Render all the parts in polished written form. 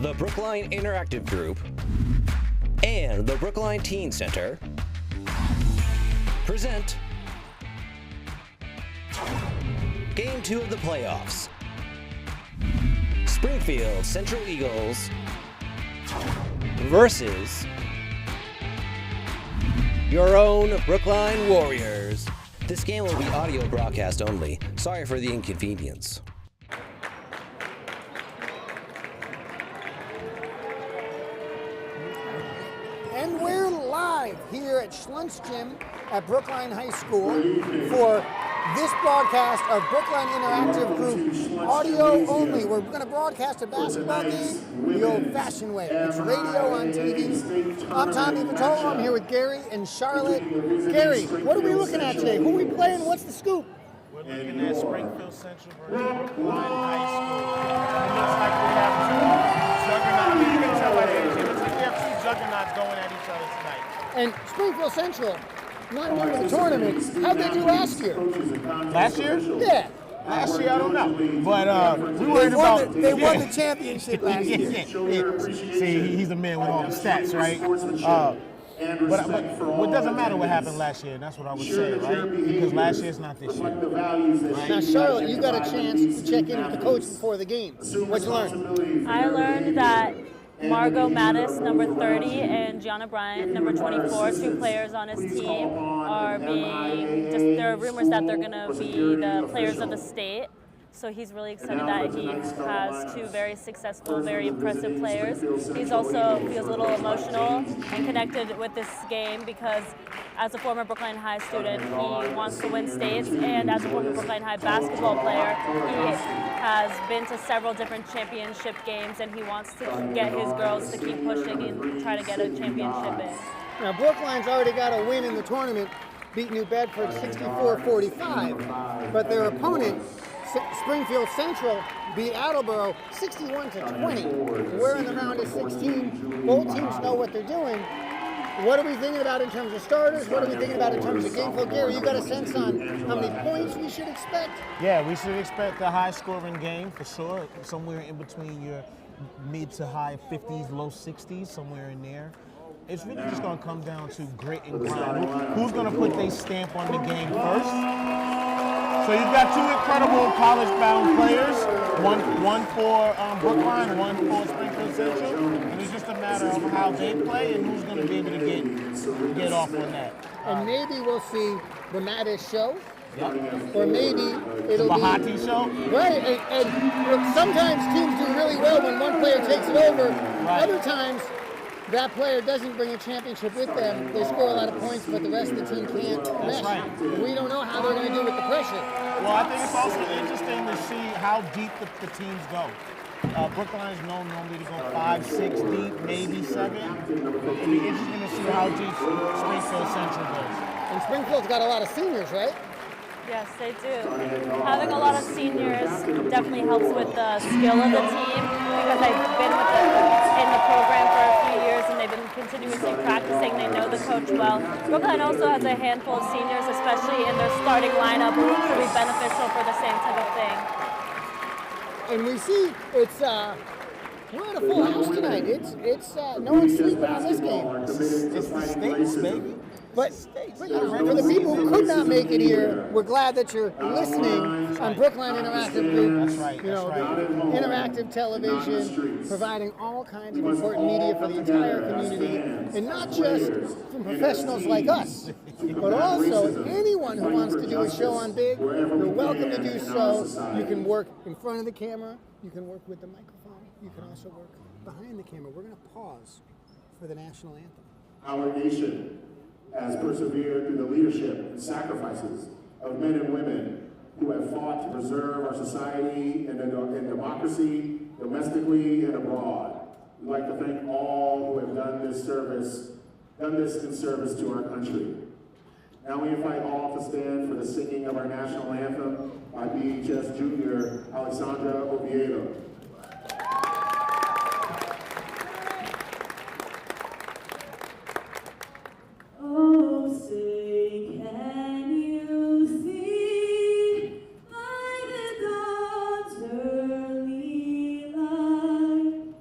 the Brookline Interactive Group, and the Brookline Teen Center present Game 2 of the playoffs. Springfield Central Eagles versus your own Brookline Warriors. This game will be audio broadcast only. Sorry for the inconvenience. And we're live here at Schlunch Gym at Brookline High School for this broadcast of Brookline Interactive Group, audio only. We're going to broadcast a basketball game the old-fashioned way. It's radio on TV. I'm Tommy Vitolo. I'm here with Gary and Charlotte. Gary, what are we looking at today? Who are we playing? What's the scoop? We're looking at Springfield Central versus Brookline High School. It looks like we have two juggernauts. You can tell by the energy. It looks like we have two juggernauts going at each other tonight. And Springfield Central, not new to the tournament. How'd they do last year? Last year? Yeah. Last year, I don't know. But we worried about... They won the championship last year. See, he's a man with all the stats, right? But it doesn't matter what happened last year, and that's what I would say, right? Because last year's not this year. Right? Now, Charlotte, you got a chance to check in with the coach before the game. What'd you learn? I learned that Margot Mattis, number 30, and Gianna Bryant, number 24, two players on his team, are there are rumors that they're going to be the players of the state. So he's really excited that he has two very successful, very impressive players. He's also feels a little emotional and connected with this game because as a former Brookline High student, he wants to win states, and as a former Brookline High basketball player, he has been to several different championship games, and he wants to get his girls to keep pushing and try to get a championship in. Now, Brookline's already got a win in the tournament, beat New Bedford 64-45, but their opponent, Springfield Central, beat Attleboro 61-20. We're in the round of 16. Both teams know what they're doing. What are we thinking about in terms of starters? What are we thinking about in terms of game flow? Gary, you got a sense on how many points we should expect? Yeah, we should expect a high-scoring game for sure. Somewhere in between your mid to high 50s, low 60s, somewhere in there. It's really just going to come down to grit and grind. Who's going to put their stamp on the game first? So you've got two incredible college-bound players, one for Brookline, one for Springfield Central, and it's just a matter of how they play and who's going to be able to get off on that. And maybe we'll see the Mattis show. Yep. Or maybe it'll the be Bahati show. Right, and sometimes teams do really well when one player takes it over. Right. Other times, that player doesn't bring a championship with them. They score a lot of points, but the rest of the team can't mesh. Right. We don't know how they're going to do with the pressure. Well, I think it's also interesting to see how deep the teams go. Brookline is known normally to go 5, 6 deep, maybe 7. It'll be interesting to see how deep Springfield Central goes. And Springfield's got a lot of seniors, right? Yes, they do. Having a lot of seniors definitely helps with the skill of the team because they've been in the program for a few years and they've been continuously practicing. They know the coach well. Brookline also has a handful of seniors, especially in their starting lineup, who could be beneficial for the same type of thing. And we see we're at a full house tonight. It's no one's sleeping on this game. It's the States, baby. But for the people who could not make it here, we're glad that you're listening on Brookline Interactive Group. That's right. Interactive television, providing all kinds of important media for the entire community, and not just from professionals like us, but also anyone who wants to do a show on Big, you're welcome to do so. You can work in front of the camera, you can work with the microphone, you can also work behind the camera. We're going to pause for the national anthem. Our nation has persevered through the leadership and sacrifices of men and women who have fought to preserve our society and democracy domestically and abroad. We'd like to thank all who have done this in service to our country. Now we invite all to stand for the singing of our national anthem by BHS Junior Alexandra Oviedo. Oh, say can you see by the dawn's early light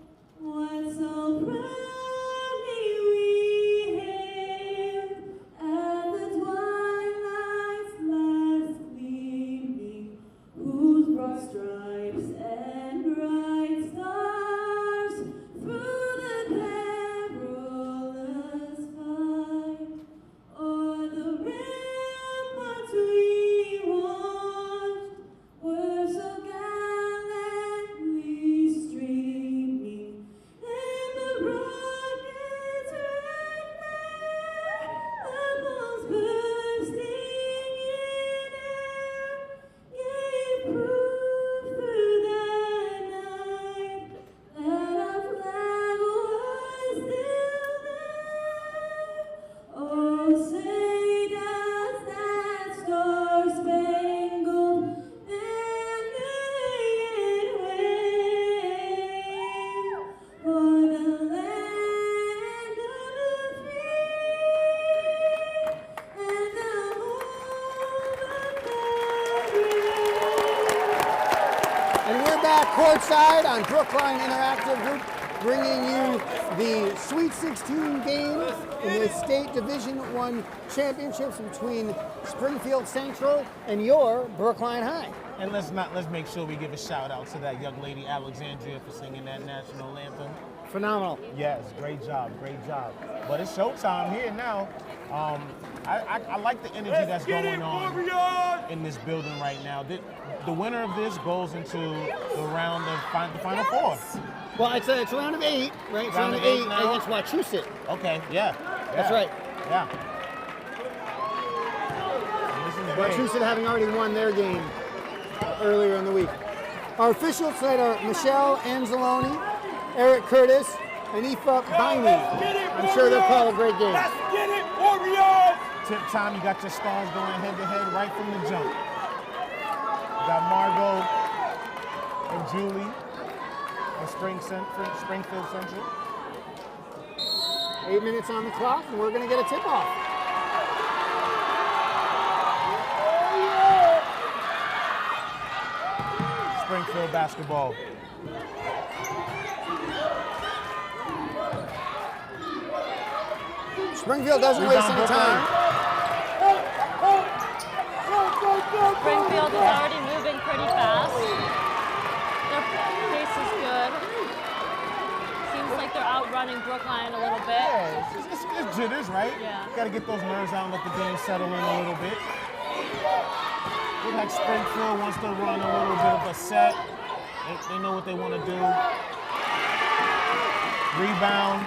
back courtside on Brookline Interactive Group, bringing you the Sweet 16 game in the State Division I championships between Springfield Central and your Brookline High. And let's make sure we give a shout out to that young lady Alexandria for singing that national anthem. Phenomenal. Yes, great job, great job. But it's showtime here now. I like the energy that's going on in this building right now. The winner of this goes into the round of the Final Four. Well, it's a round of 8, right? It's round of 8 against Wachusett. Okay, yeah. That's right. Yeah. This is great. Wachusett having already won their game earlier in the week. Our officials tonight are Michelle Anzalone, Eric Curtis, and Aoife Biney. I'm sure they'll call a great game. Let's get it, Warriors! Tip time, you got your stars going head-to-head right from the jump. You got Margot and Julie in Springfield Central. 8 minutes on the clock, and we're going to get a tip-off. Springfield basketball. Springfield doesn't waste any time. Springfield is already moving pretty fast. Their pace is good. Seems like they're outrunning Brookline a little bit. Yeah, it's jitters, right? Yeah. Got to get those nerves out and let the game settle in a little bit. Look like Springfield wants to run a little bit of a set. They know what they want to do. Rebound.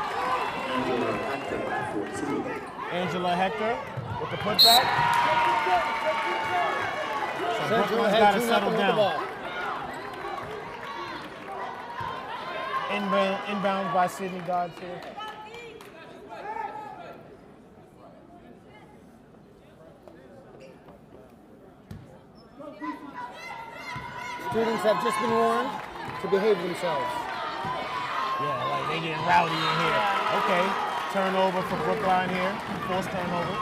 Angela Hector with the putback. So Brooklyne's got to settle down. Inbound by Sydney Dodds here. Students have just been warned to behave themselves. Yeah, like they getting rowdy in here. Okay, turnover for Brookline here. Forced turnover.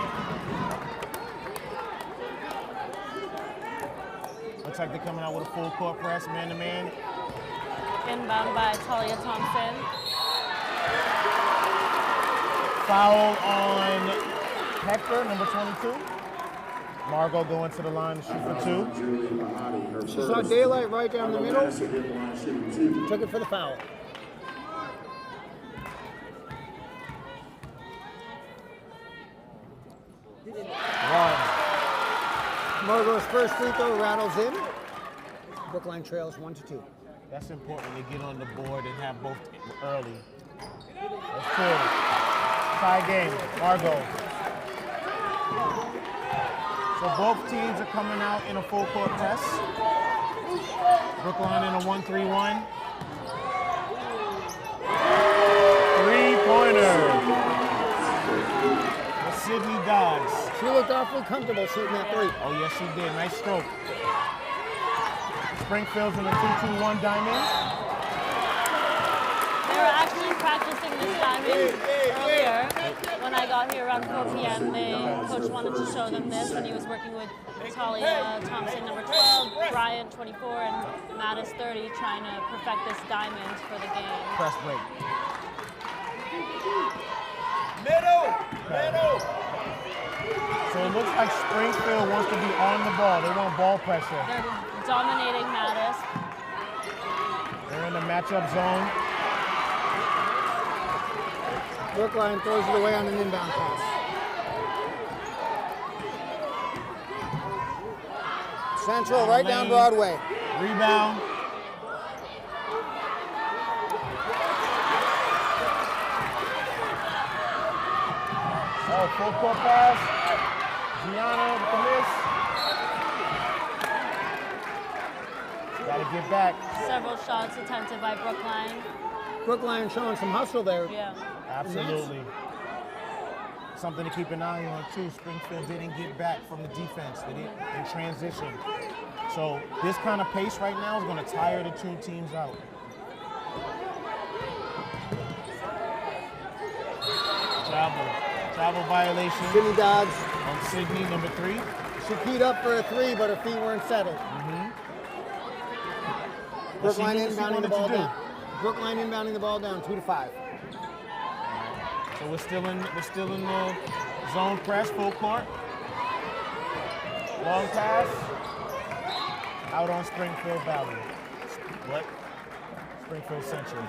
Looks like they're coming out with a full court press, man-to-man. Inbound by Talia Thompson. Foul on Hector, number 22. Margot going to the line to shoot for 2. She saw daylight right down the middle. Took it for the foul. Margot's first free throw rattles in. Brookline trails 1-2. That's important to get on the board and have both early. That's cool. Tie game, Margot. So both teams are coming out in a full court press. Brookline in a 1-3-1. Three-pointer. For Sydney Dodds. She looked awfully comfortable shooting that 3. Oh, yes, she did. Nice stroke. Springfield's in a 2-2-1 diamond. They were actually practicing this diamond earlier. When I got here around 4 p.m., coach wanted to show them this, and he was working with Talia Thompson, number 12, Bryant, 24, and Mattis, 30, trying to perfect this diamond for the game. Press break. Middle! So it looks like Springfield wants to be on the ball. They want ball pressure. They're dominating Mattis. They're in the matchup zone. Brookline throws it away on an inbound pass. Central right down Broadway. Rebound. Oh, full court pass. Gianna with the miss. Gotta get back. Several shots attempted by Brookline. Brookline showing some hustle there. Yeah. Absolutely. Something to keep an eye on too. Springfield didn't get back from the defense. They didn't in transition. So this kind of pace right now is going to tire the two teams out. Travel violation Sydney Dodds. on Sydney, number 3. She keyed up for a 3, but her feet weren't settled. Brookline knew what she inbounding the wanted ball to do. down. Brookline inbounding the ball down 2-5. So we're still in the zone press, full court. Long pass. Out on Springfield Valley. What? Springfield Central.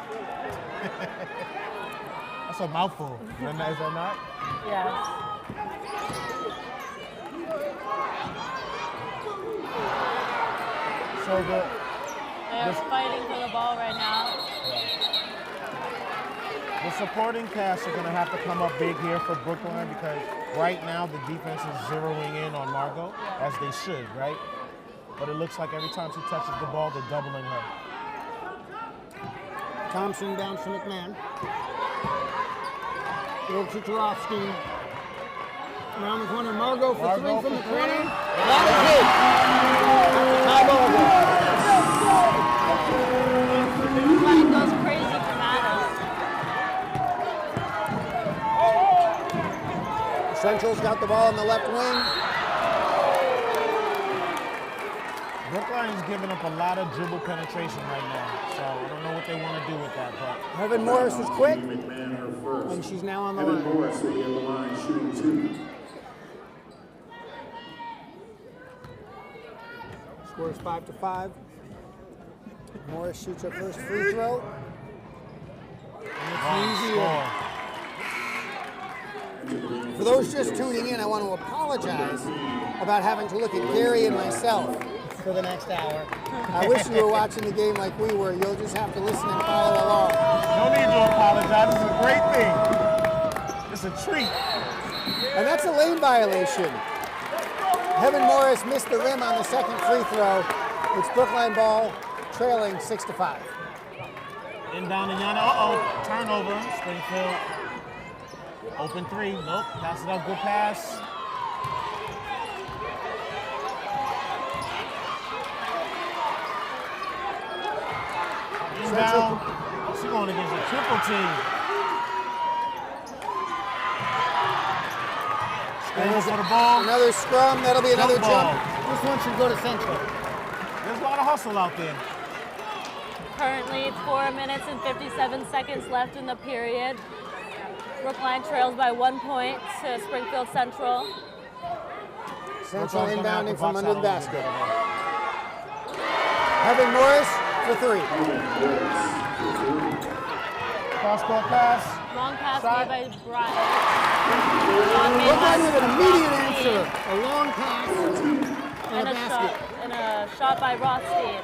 That's a mouthful. Is that not? Yes. So They're fighting for the ball right now. the supporting cast are going to have to come up big here for Brookline because right now the defense is zeroing in on Margot, as they should, right? But it looks like every time she touches the ball, they're doubling her. Thompson down to McMahon. Little Chicharowski. Around the corner, Margot for three from the corner. That is it. High ball game. Brookline goes crazy for Mattis. Central's got the ball in the left wing. Brookline's giving up a lot of dribble penetration right now, so I don't know what they want to do with that. But Heaven Morris was quick, McMahon her first. and she's now on the Evan line. Morris will be in the line shooting 2. Scores 5-5. Morris shoots her first free throw. And it's easier. For those just tuning in, I want to apologize about having to look at Gary and myself for the next hour. I wish you were watching the game like we were. You'll just have to listen and follow along. no need to apologize. This is a great thing. It's a treat. And that's a lane violation. Heaven Morris missed the rim on the second free throw. It's Brookline ball, trailing 6-5. Inbound to Yana. Uh-oh. Turnover. Springfield. Open three. Nope. Pass it up. Good pass. Inbound. She's going against a triple team. Scramble for the ball. Another scrum. That'll be another Jump ball. jump. This one should go to Central. There's a lot of hustle out there. Currently 4 minutes and 57 seconds left in the period. Brookline trails by 1 point to Springfield Central. Central Brookline's gonna have inbounding to from box under out the a little basket. bit. Heaven Morris for three. Cross-court pass. Long pass Shot. made by Bryant. Brookline with an immediate answer. A long pass and a And basket. a shot by Rothstein.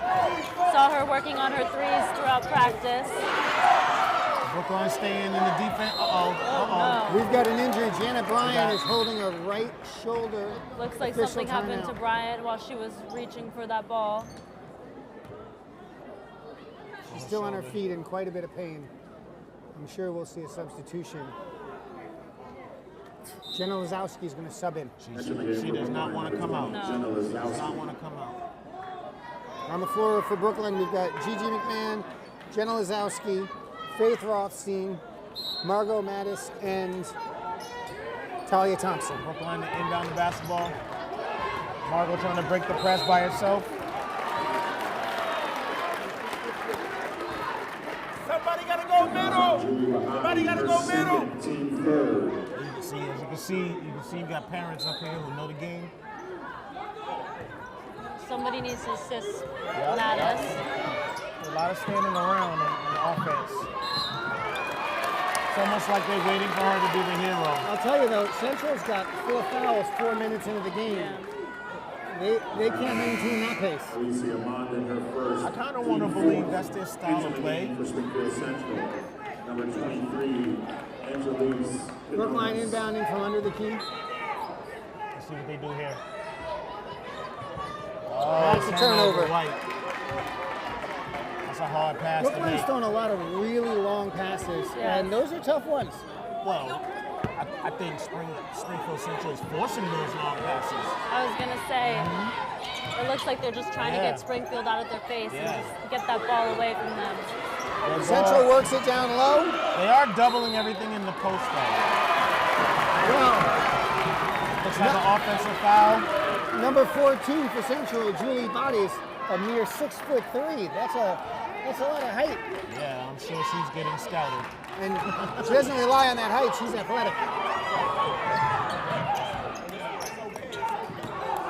Saw her working on her threes throughout practice. Brookline staying in the defense. Uh-oh. Uh-oh. We've got an injury. Janet Bryan is holding her right shoulder. Looks like Official something happened to timeout. Bryant while she was reaching for that ball. She's still on her feet in quite a bit of pain. I'm sure we'll see a substitution. Jenna Lazowski is going to sub in. She does not want to come out. No. She does not want to come out. On the floor for Brookline, we've got Gigi McMahon, Jenna Lazowski, Faith Rothstein, Margot Mattis, and Talia Thompson. Brookline to inbound the basketball. Margot trying to break the press by herself. Somebody gotta go middle. Somebody gotta go middle. Team third. As you can see, you got parents up here who know the game. Somebody needs to assist Mattis. A lot of standing around on offense. It's almost like they're waiting for her to be the hero. I'll tell you though, Central's got 4 fouls 4 minutes into the game. They can't maintain that pace. Alicia Amond in her first. I kind of want to believe that's their style of play. For Springfield Central. Number 23, Angelise. Brookline inbounding from under the key. Let's see what they do here. That's a turnover. White. That's a hard pass to Brookline's make. throwing a lot of really long passes, and those are tough ones. Well, I think Springfield Central is forcing those long passes. I was gonna say, it looks like they're just trying to Yeah. get Springfield out of their face Yeah. and just get that ball away from them. Their Central ball- works it down low. They are doubling everything in the post though. Well, Looks like an offensive foul. number 14 for Central, Julie Bodies, a mere 6'3". That's a lot of height. Yeah, I'm sure she's getting scouted. And she doesn't rely on that height. She's athletic.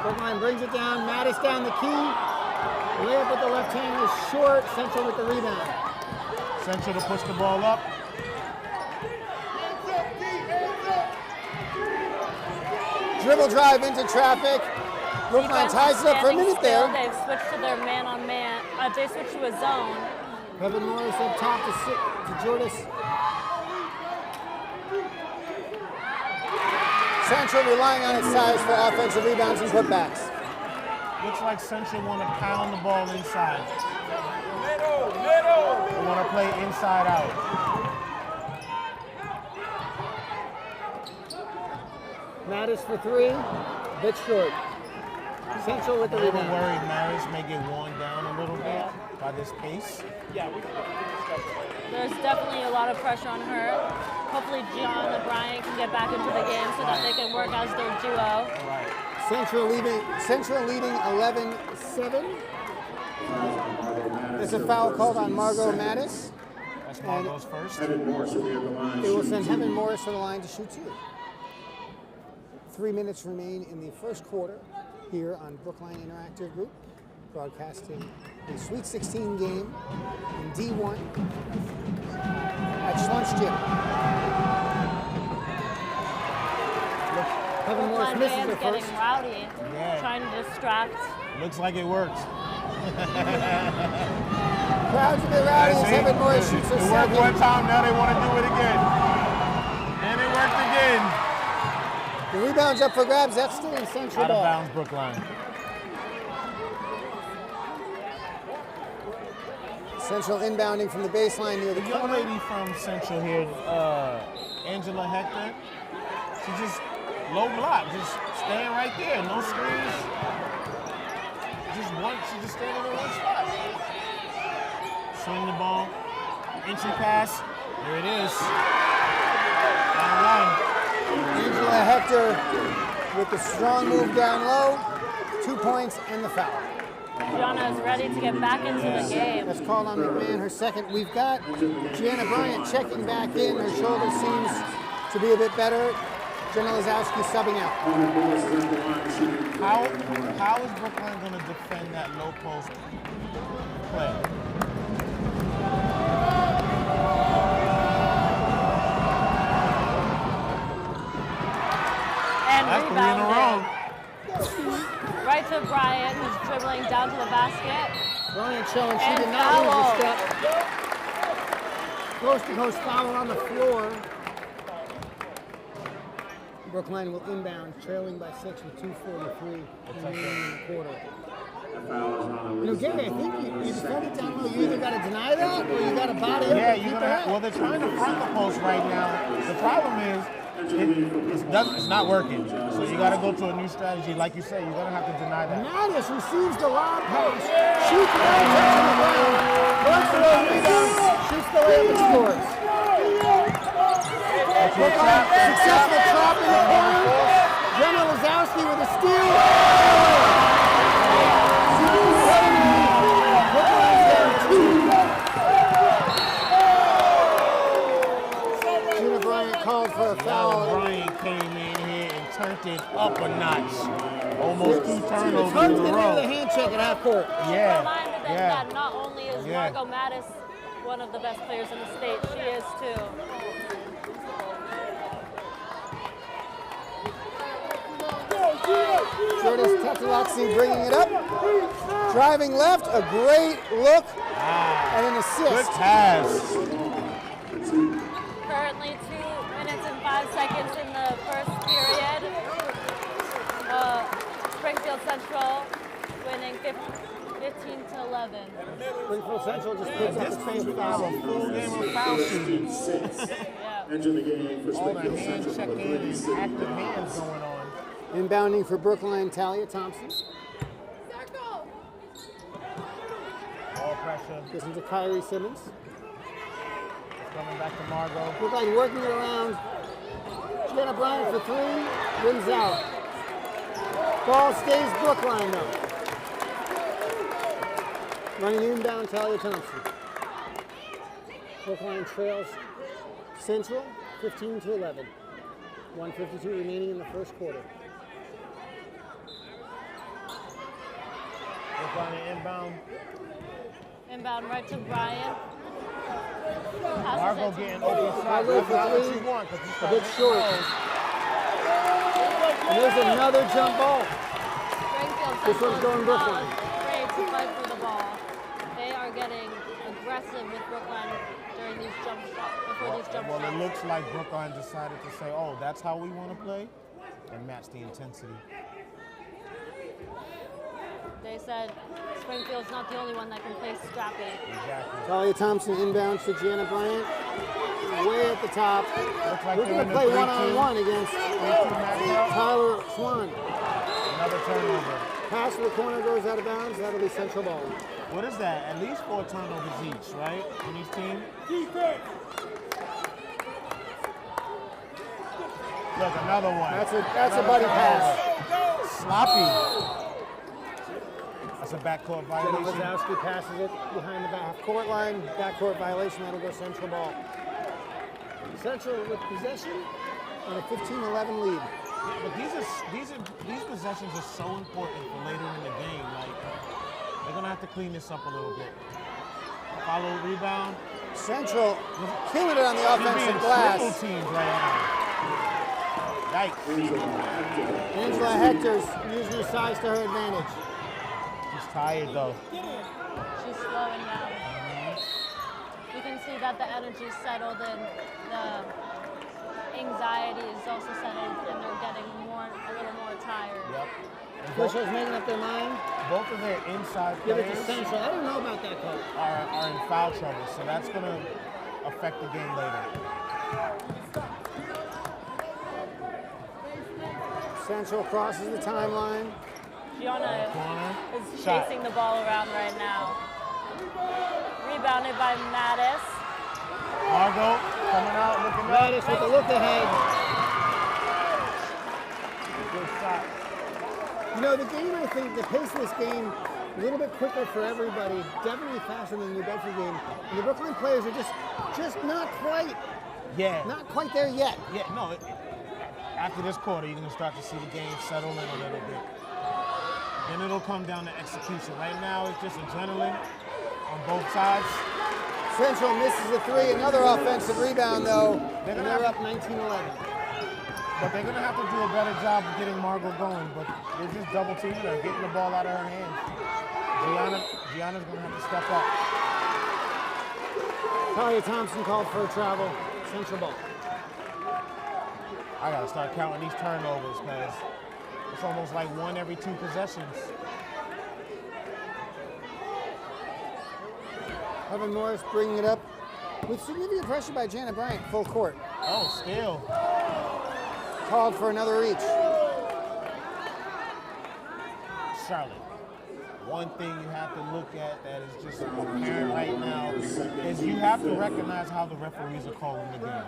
Brookline brings it down. Mattis down the key. Layup with the left hand is short. Central with the rebound. Central to push the ball up. Dribble drive into traffic. Brookline ties it up for a minute there. They've switched to their man-on-man. They switched to a zone. Kevin Morris up top to Jordis. Central relying on its size for offensive rebounds and putbacks. Looks like Central want to pound the ball inside. They want to play inside out. Mattis for three, bit short. Central with the I'm rebound. worried Maris may get worn down a little bit by this pace. There's definitely a lot of pressure on her. Hopefully Gianna Bryant can get back into the game so that they can work as their duo. Right. Central leading 11-7. There's a foul called on Margot Mattis. That's Margot's first. Heaven Morris will be at the line. They will send Heaven Morris to the line to shoot two. 3 minutes remain in the first quarter here on Brookline Interactive Group, broadcasting the Sweet 16 game in D1 at Schlunch Gym. Heaven Morris misses Brookline the fans getting first. rowdy, Yeah. trying to distract. Looks like it worked. Crowds a bit rowdy as Heaven Morris shoots her It worked one second. time, now they want to do it again. And it worked again. The rebound's up for grabs. That's still in Central Out of ball. bounds, Brookline. Central inbounding from the baseline near the The young corner. lady from Central here, Angela Hector, she just low block, just staying right there, no screens. She just standing in one spot. Swing the ball, entry pass, there it is. Down one. Angela Hector with the strong move down low. 2 points and the foul. Gianna is ready to get back into the game. That's called on McMahon, her second. We've got Gianna Bryant checking back in. Her shoulder seems to be a bit better. Jenna Lazowski subbing out. How is Brookline going to defend that low post play? And That's 3 in a row. rebounded. Right to Bryant, who's dribbling down to the basket. Bryant showing she And did not lose a foul. step. Coast-to-coast foul on the floor. Brookline will inbound, trailing by 6 with 2:43 remaining in the quarter. Gary, I think you defend it down low. You either got to deny that or you got to body up. Yeah, and you're keep gonna. her Well, out. they're trying to front the post right now. The problem is, it's not working. So you got to go to a new strategy. Like you say, you're gonna have to deny that. Mattis receives the lob post, shoots the layup, touching the ground, goes for those rebounds, shoots the layup and scores. Brookline, successful trap in the corner. Jenna Lazowski with a steal. Brookline's down 2. Gina Bryant called for a Now foul. Bryant came in here and turned it up a notch. Almost 2 It's turnovers hard in to a get rid of the row. hand check at half court. Yeah, Reminded them yeah. that not only is Yeah. Margot Mattis one of the best players in the state, she is too. Jordis Tetalaxi bringing it up. Driving left, a great look and an Good assist. pass. Currently 2 minutes and 5 seconds in the first period. Springfield Central winning 15-11. Springfield Central just picks up This the pace fifth without foul. a full game of foul shooting. Yeah. Enter the game for All the Springfield hand Central. checking and active hands going on. Inbounding for Brookline, Talia Thompson. All pressure. Gives it to Kyrie Simmons. Coming back to Margot. Brookline working it around. Jenna Bryant for 3, rims out. Ball stays Brookline though. Running inbound, Talia Thompson. Brookline trails Central 15-11. 1:52 remaining in the first quarter. Brookline inbound. Inbound right to Bryant. Margot getting open shot. Margot That's for not what three. you want, 'cause you A start bit making short. throws. And there's another jump ball. Springfield This Central one's going is not Brookline. afraid to fight for the ball. They are getting aggressive with Brookline during these jump shots, before these jump Well, shots. it looks like Brookline decided to say, oh, that's how we want to play, and match the intensity. They said Springfield's not the only one that can play scrappy. Exactly. Talia Thompson inbounds to Gianna Bryant. Way at the top. Looks like We're they're going in to the play 3-2. one-on-one against 3-2 matchup. Tyler Swan. Another turnover. Pass to the corner goes out of bounds. That'll be Central ball. What is that? At least 4 turnovers each, right? In each team? Look, another one. That's a Another buddy turnover. pass. Sloppy. That's a backcourt Jenna violation. Wazowski passes it behind the half-court line. Backcourt violation. That'll go Central ball. Central with possession and a 15-11 lead. But these possessions are so important for later in the game. Like, they're gonna have to clean this up a little bit. Follow rebound. Central killing it on the She's being offensive triple glass. teamed right now. Yikes. Angela Hector's using her size to her advantage. She's tired though. She's slowing down. You can see that the energy's settled in, the anxiety is also settled, and they're getting a little more tired. Yep. And Fisher's making up their mind. both of their inside Give it to players Central. I don't know about that call. are in foul trouble, so that's gonna affect the game later. Central crosses the timeline. Gianna Corner. is Shot. chasing the ball around right now. Rebounded by Mattis. Margot coming out, looking up. Mattis with the look ahead. Good shot. You know, the game, I think, the pace of this game, a little bit quicker for everybody, definitely faster than the New Bedford game. And the Brookline players are just not quite there yet. Yeah, no. After this quarter, you're gonna start to see the game settle in a little bit. Then it'll come down to execution. Right now, it's just adrenaline on both sides. Central misses a three, another offensive rebound though, They're and gonna they're have up 19-11. But they're gonna have to do a better job of getting Margot going. But they're just double teaming her, getting the ball out of her hands. Gianna's gonna have to step up. Talia Thompson called for a travel. Central ball. I gotta start counting these turnovers because it's almost like 1 every 2 possessions. Evan Morris bringing it up with significant pressure by Janet Bryant, full court. Oh, still. Called for another reach. Charlotte. One thing you have to look at that is just apparent right now is you have to recognize how the referees are calling the game,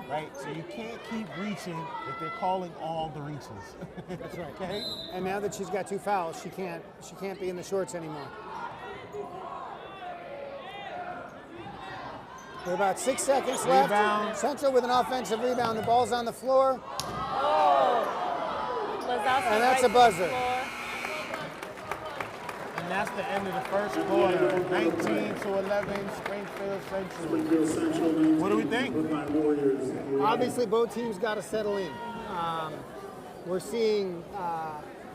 right? So you can't keep reaching if they're calling all the reaches. That's right. Okay? And now that she's got 2 fouls, she can't be in the shorts anymore. With about 6 seconds left. Rebound. Central with an offensive rebound. The ball's on the floor. Wazowski And that's right a buzzer. to the floor. And that's the end of the first quarter. 19-11, Springfield Central. What do we think? Obviously, both teams got to settle in. We're seeing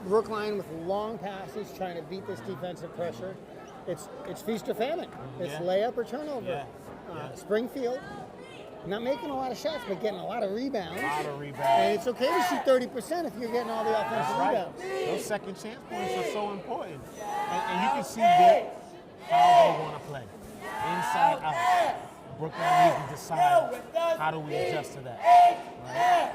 Brookline with long passes trying to beat this defensive pressure. It's feast or famine. It's Yeah. layup or turnover. Yeah. Springfield, not making a lot of shots, but getting a lot of rebounds. A lot of rebounds. And it's okay to shoot 30% if you're getting all the offensive That's right. rebounds. Those second chance points are so important. And you can see that how they want to play. Inside out. Brookline needs to decide how do we adjust to that. Right?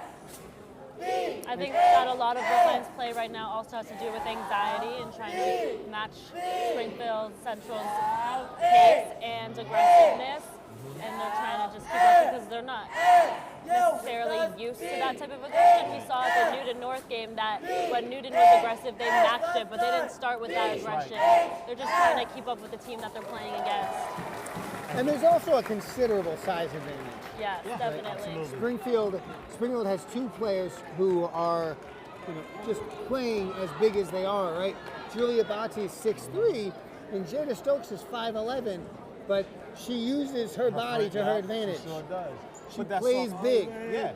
I think that a lot of Brookline's play right now also has to do with anxiety and trying to match Springfield Central's pace and aggressiveness. And they're trying to just keep up because they're not necessarily used to that type of aggression. We saw at the Newton-North game that when Newton was aggressive, they matched it, but they didn't start with that aggression. They're just trying to keep up with the team that they're playing against. And there's also a considerable size advantage. Yes, definitely. Springfield has two players who are just playing as big as they are, right? Julia Batti is 6'3", and Jada Stokes is 5'11", but she uses her body to her advantage. She sure does. She plays big. Yeah,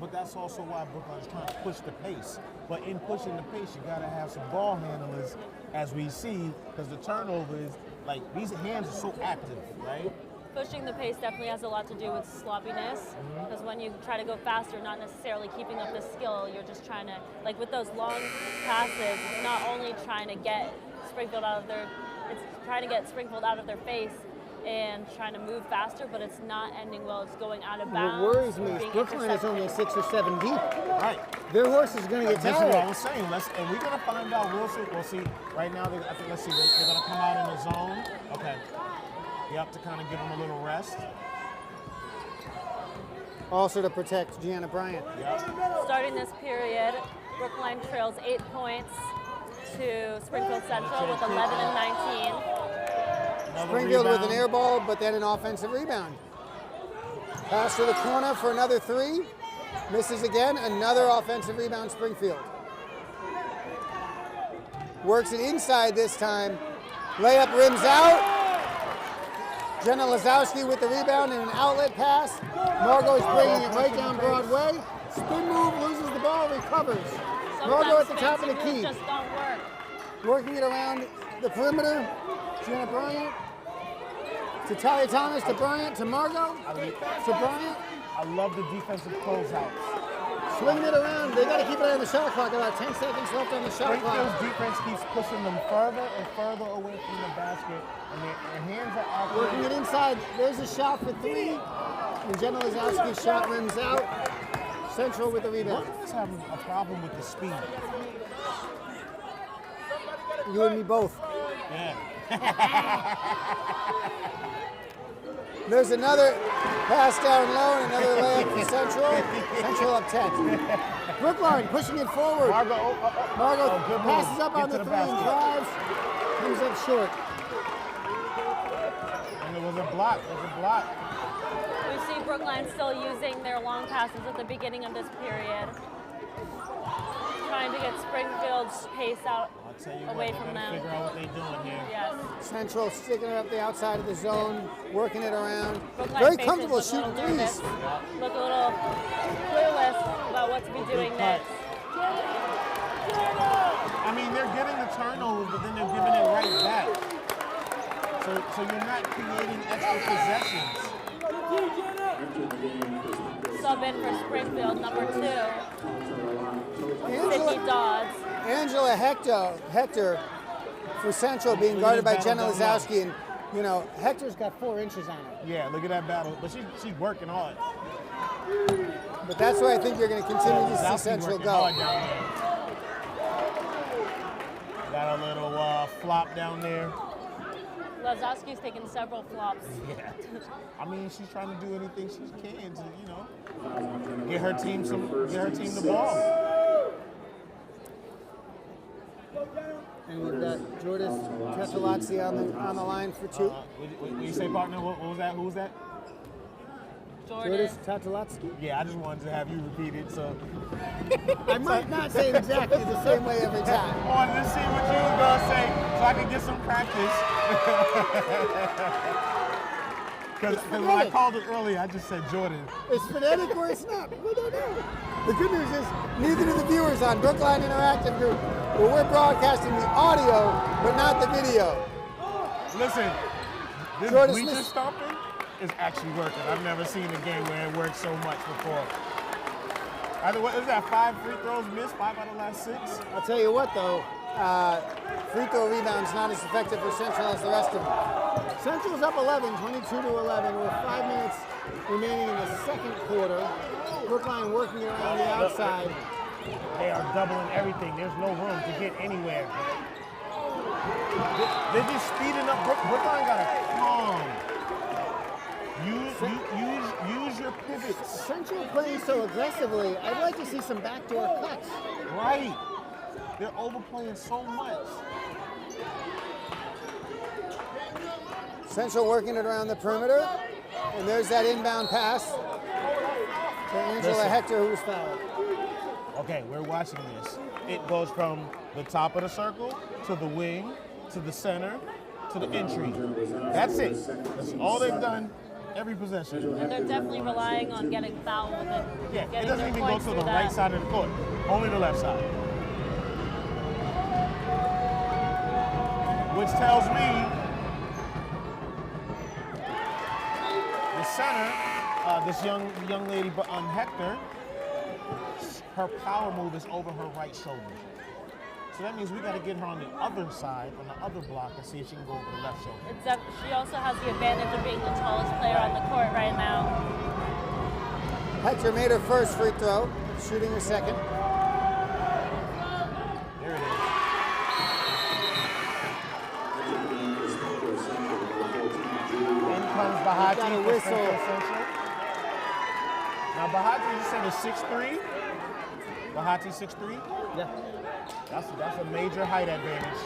but that's also why Brookline's trying to push the pace. But in pushing the pace, you gotta have some ball handlers, as we see, because the turnover is like these hands are so active, right? Pushing the pace definitely has a lot to do with sloppiness, because when you try to go fast, you're not necessarily keeping up the skill. You're just trying to, like with those long passes, it's not only trying to get Springfield out of their face and trying to move faster, but it's not ending well. It's going out of bounds. What worries me is being Brookline is only 6 or 7 deep. Right. Their horse is going to get This is what I tired. was saying. And we're gonna find out. We'll see. Right now, I think let's see. They're gonna come out in the zone. Okay. Yep, to kind of give them a little rest. Also to protect Gianna Bryant. Yep. Starting this period, Brookline trails 8 points to Springfield Central with 11 and 19. Springfield with an air ball, but then an offensive rebound. Pass to the corner for another 3. Misses again, another offensive rebound, Springfield. Works it inside this time. Layup rims out. Jenna Lazowski with the rebound and an outlet pass. Margot is bringing it right down Broadway. Spin move, loses the ball, recovers. Margot at the top of the key. Just don't work. Working it around the perimeter. Gianna Bryant. To Talia Thomas, to Bryant, to Margot, to Bryant. I love the defensive closeouts. Swinging it around. They got to keep it on the shot clock. About 10 seconds left on the shot clock. Springfield's defense keeps pushing them further and further away from the basket, and their hands are active. Working it inside. There's a shot for 3. And Jenna Lazowski's shot rims out. Central with the rebound. Brookline's having a problem with the speed. You and me both. Yeah. There's another pass down low and another layup for Central. Central up 10. Brookline pushing it forward. Margot good passes move. up Get on to the the 3 and basket. drives. Comes up short. And there was a block. There's a block. We see Brookline still using their long passes at the beginning of this period, trying to get Springfield's pace out I'll tell you away what, from they gotta them. figure out what they're doing here. Yes. Central sticking it up the outside of the zone, working it around. Brookline Very faces comfortable look a little shooting nervous, threes. look a little clueless about what to be doing cut. next. I mean, they're getting the turnovers, but then they're giving it right back. So you're not creating extra possessions. Sub in for Springfield, number 2, Sydney Dodds. Angela Hector for Central being guarded by Jenna Lazowski, and Hector's got 4 inches on her. Yeah, look at that battle. But she's working hard. But that's where I think you're going to continue to see Lazowski Central working go. hard down there. Got a little flop down there. Lazowski's taken several flops. Yeah. I mean, she's trying to do anything she can to, get her team the ball. And we've got Jordis Tetalazzi on the line for 2. What you say, partner? What was that? Who was that? Jordan. Jordis Tetalazzi. Yeah, I just wanted to have you repeat it. So I might not say it exactly the same way every time. I wanted to see what you were gonna say, so I could get some practice. Because when I called it earlier, I just said Jordan. It's phonetic or it's not. We don't know. The good news is neither do the viewers on Brookline Interactive Group, where we're broadcasting the audio but not the video. Listen, this Jordan bleacher Smith. stomping is actually working. I've never seen a game where it worked so much before. What is that? 5 free throws missed, 5 out of the last 6. I'll tell you what, though, free throw rebounds not as effective for Central as the rest of them. Central's up 11, 22-11, with 5 minutes remaining in the second quarter. Brookline working it around the outside. They are doubling everything. There's no room to get anywhere. They're just speeding up. Brookline got to calm. Use your pivots. Central playing so aggressively. I'd like to see some backdoor cuts. Right. They're overplaying so much. Central working it around the perimeter. And there's that inbound pass to Angela Listen. Hector, who was fouled. Okay, we're watching this. It goes from the top of the circle to the wing to the center to the entry. That's it. That's all they've done every possession. And they're definitely relying on getting fouled and Yeah, getting it doesn't their even go points to the through right that. side of the court, only the left side. Which tells me the center, this young lady on Hector, her power move is over her right shoulder. So that means we got to get her on the other side, on the other block, and see if she can go over the left shoulder. She also has the advantage of being the tallest player on the court right now. Hector made her first free throw, shooting her second. There it is. In comes Bahati. Got a for whistle. Central Central. Now Bahati, you said is 6'3". Bahati 6'3". Yeah. That's a major height advantage.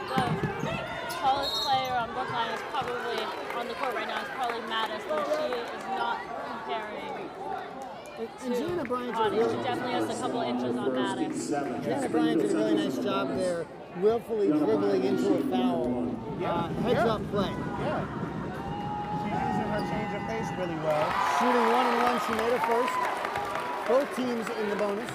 The tallest player on Brookline is probably on the court right now is probably Mattis, but she is not comparing And Gianna Bryant Connie. She definitely has a couple inches on Mattis. Gianna Bryant did a really nice job there, willfully dribbling into a foul. Heads up play. Yeah. She's using her change of pace really well. Shooting 1-on-1, she made her first. Both teams in the bonus.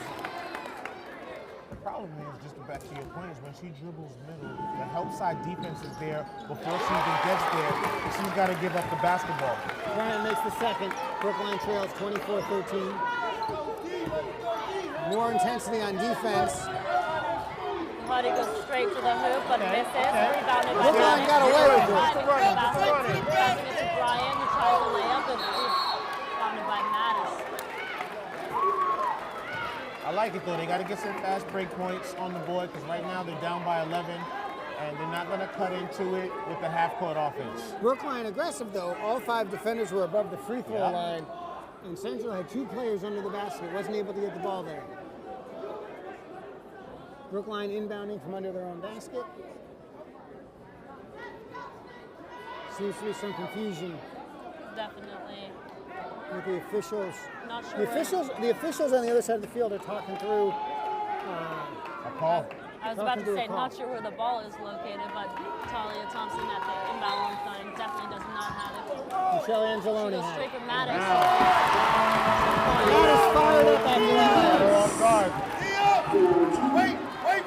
The problem is, just back to your point, is when she dribbles middle, the help side defense is there before she even gets there. She's got to give up the basketball. Bryant makes the second. Brookline trails 24-13. More intensity on defense. Body goes straight to the hoop, but misses. Rebounded by Brookline got away with it. Passing it to Brian, who tries to lay up, and rebounded by Mattis. I like it though. They got to get some fast break points on the board because right now they're down by 11, and they're not going to cut into it with the half-court offense. Brookline aggressive though. All 5 defenders were above the free throw line, and Central had 2 players under the basket. Wasn't able to get the ball there. Brookline inbounding from under their own basket. Seems to be some confusion Definitely. with the officials. Not sure. The officials on the other side of the field are talking through. A call. I was about talking to to a say, call. not sure where the ball is located, but Talia Thompson at the inbound line definitely does not have it. Michelle She Angeloni goes had straight it. for Mattis. Mattis fired up after that. Off guard. Wait,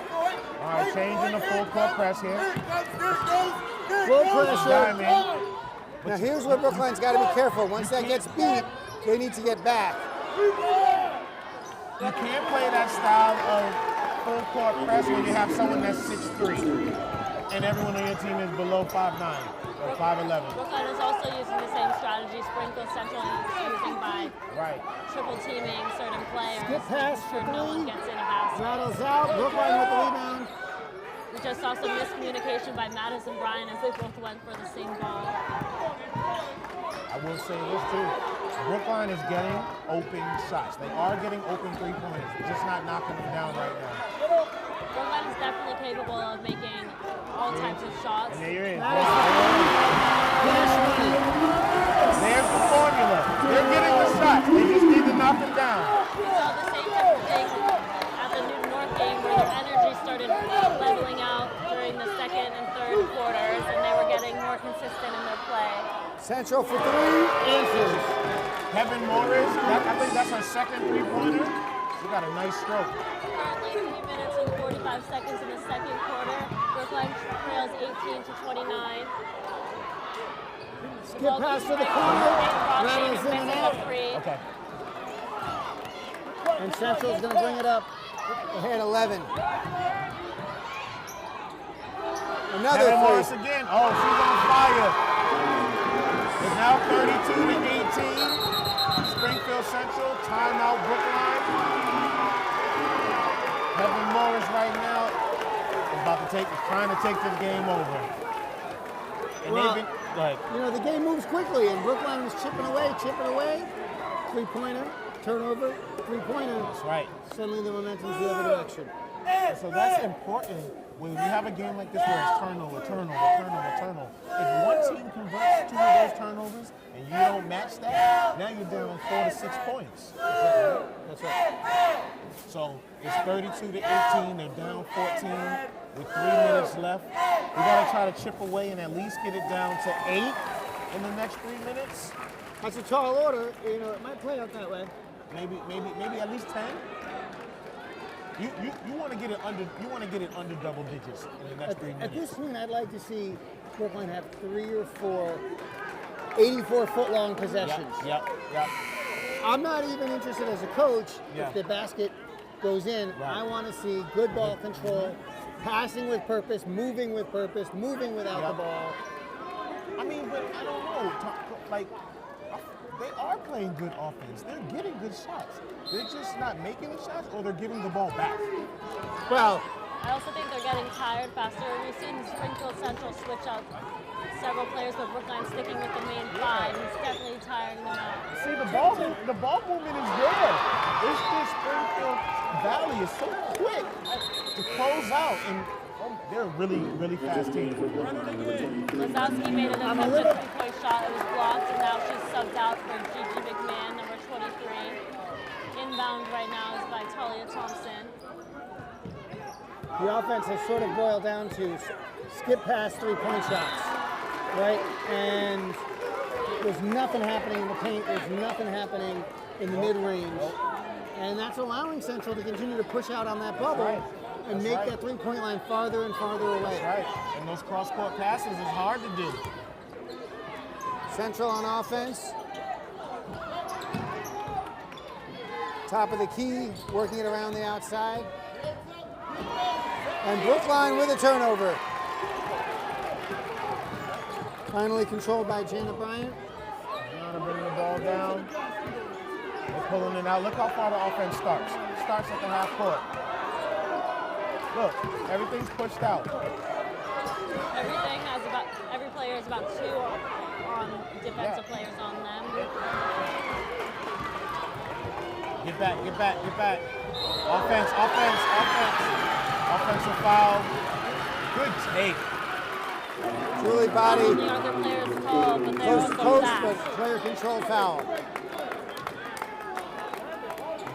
boy. All right, changing the full court press here. Full pressure. Diamond. Now here's where Brookline's got to be careful. Once that gets beat, they need to get back. You can't play that style of full court press when you have someone that's 6'3", and everyone on your team is below 5'9" or 5'11". Brookline is also using the same strategy Springfield Central is using by Right. triple teaming certain players. Skip pass to ensure for no one three. gets in a basket. Rattles out. Brookline with the rebound. We just saw some miscommunication by Mattis and Brian as they both went for the same ball. I will say this too. Brookline is getting open shots. They are getting open three-pointers, just not knocking them down right now. Brookline is definitely capable of making all types of shots. And there it is. There's the formula. They're getting the shots. They just need to knock them down. We saw the same type of thing at the Newton North game where their energy started leveling out during the second and third quarters, and they were getting more consistent in their play. Central for 3. Answers. Kevin Morris, I think that's her second three-pointer. She got a nice stroke. Currently 3 minutes and 45 seconds in the second quarter. Brookline trails 18-29. Skip pass to the corner. Rattles in and out. Okay. And Central's going to bring it up. Ahead 11. Another Kevin Morris three. again. Oh, she's on fire. It's now 32-18. Springfield Central, timeout Brookline. Kevin Morris right now is trying to take this game over. And Well, Right. You know, the game moves quickly, and Brookline was chipping away. Three-pointer, turnover, three-pointer. That's right. Suddenly the momentum's the other direction. So that's important when you have a game like this where it's turnover. If one team converts 2 of those turnovers and you don't match that, now you're down 4 to 6 points. That's right. So it's 32 to 18. They're down 14 with 3 minutes left. We got to try to chip away and at least get it down to 8 in the next 3 minutes. That's a tall order. You know, it might play out that way. Maybe at least 10. You want to get it under double digits in the next 3 minutes. At this point, I'd like to see Brookline have 3 or 4 84-foot-long possessions. Yep. I'm not even interested as a coach Yeah. if the basket goes in. Right. I want to see good ball control, passing with purpose, moving with purpose, moving without the ball. I mean, but I don't know. Like, they are playing good offense. They're getting good shots. They're just not making the shots, or they're giving the ball back. Well, I also think they're getting tired faster. We've seen Springfield Central switch out several players, but Brookline sticking with the main 5. It's definitely tiring them out. See, the ball movement is there. It's just Springfield Valley is so quick to close out, and they're a really, really fast team. Lazowski made an attempted 3-point shot. It was blocked, and now she's subbed out for Gigi McMahon, number 23. Inbound right now is by Talia Thompson. the offense has sort of boiled down to skip past 3-point shots, right? And there's nothing happening in the paint. There's nothing happening in the mid-range. And that's allowing Central to continue to push out on that bubble and make that 3-point line farther and farther away. That's right. And those cross-court passes is hard to do. Central on offense. Top of the key, working it around the outside. And Brookline with a turnover. Finally controlled by Jana Bryant. Gianna bringing the ball down. They're pulling it out. Look how far the offense starts. It starts at the half court. Look, everything's pushed out. Every player has about 2 on defensive players on them. Get back. Offense. Offensive foul. Good take. Julie Body. The other players tall, but they're Close to also post, fast. but player control foul.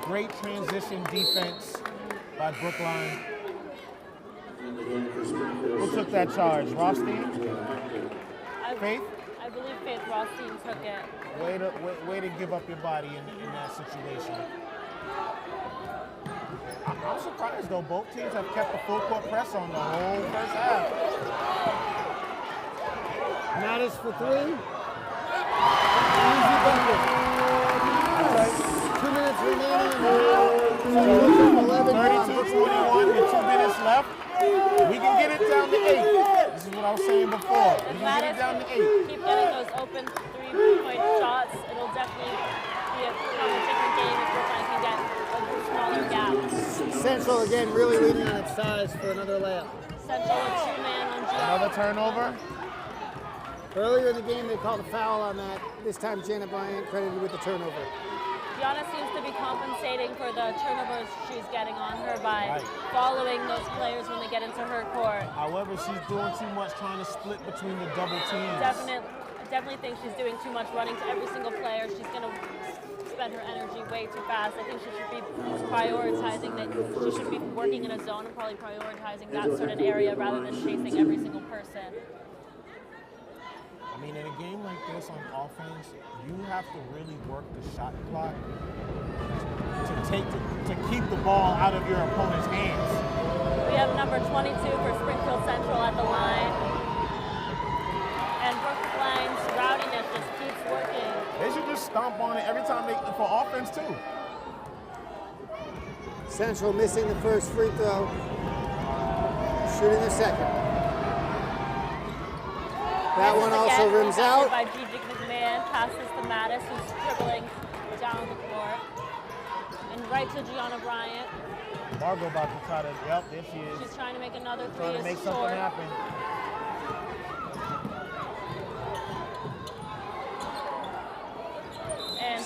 Great transition defense by Brookline. Who took that charge? Rothstein? Faith? I believe Faith Rothstein took it. Way to give up your body in that situation. I'm surprised though. Both teams have kept the full court press on the whole first half. Mattis for 3. Easy bucket. That's 2 minutes remaining. 32-21 with 2 minutes left. We can get it down to 8. This is what I was saying before. We can get it down to 8. Keep getting those open 3-point shots. It'll definitely be a different game if Brookline can get a smaller gap. Central again really leaning on its size for another layup. Central with 2-man on Gianna. Another turnover. Earlier in the game, they called a foul on that. This time, Jana Bryant credited with the turnover. Gianna seems to be compensating for the turnovers she's getting on her by following those players when they get into her court. However, she's doing too much trying to split between the double teams. Definitely think she's doing too much running to every single player. She's going to spend her energy way too fast. I think she should be prioritizing that. She should be working in a zone and probably prioritizing that certain area rather than chasing every single person. I mean, in a game like this on offense, you have to really work the shot clock to keep the ball out of your opponent's hands. We have number 22 for Springfield Central at the line. And Brookline's rowdiness just keeps working. They should just stomp on it every time for offense too. Central missing the first free throw, shooting the second. That one also rims out. By Gigi McMahon, passes to Mattis, who's dribbling down the court. And right to Gianna Bryant. Margot about to try to, there she is. She's trying to make another 3. Trying to make something happen.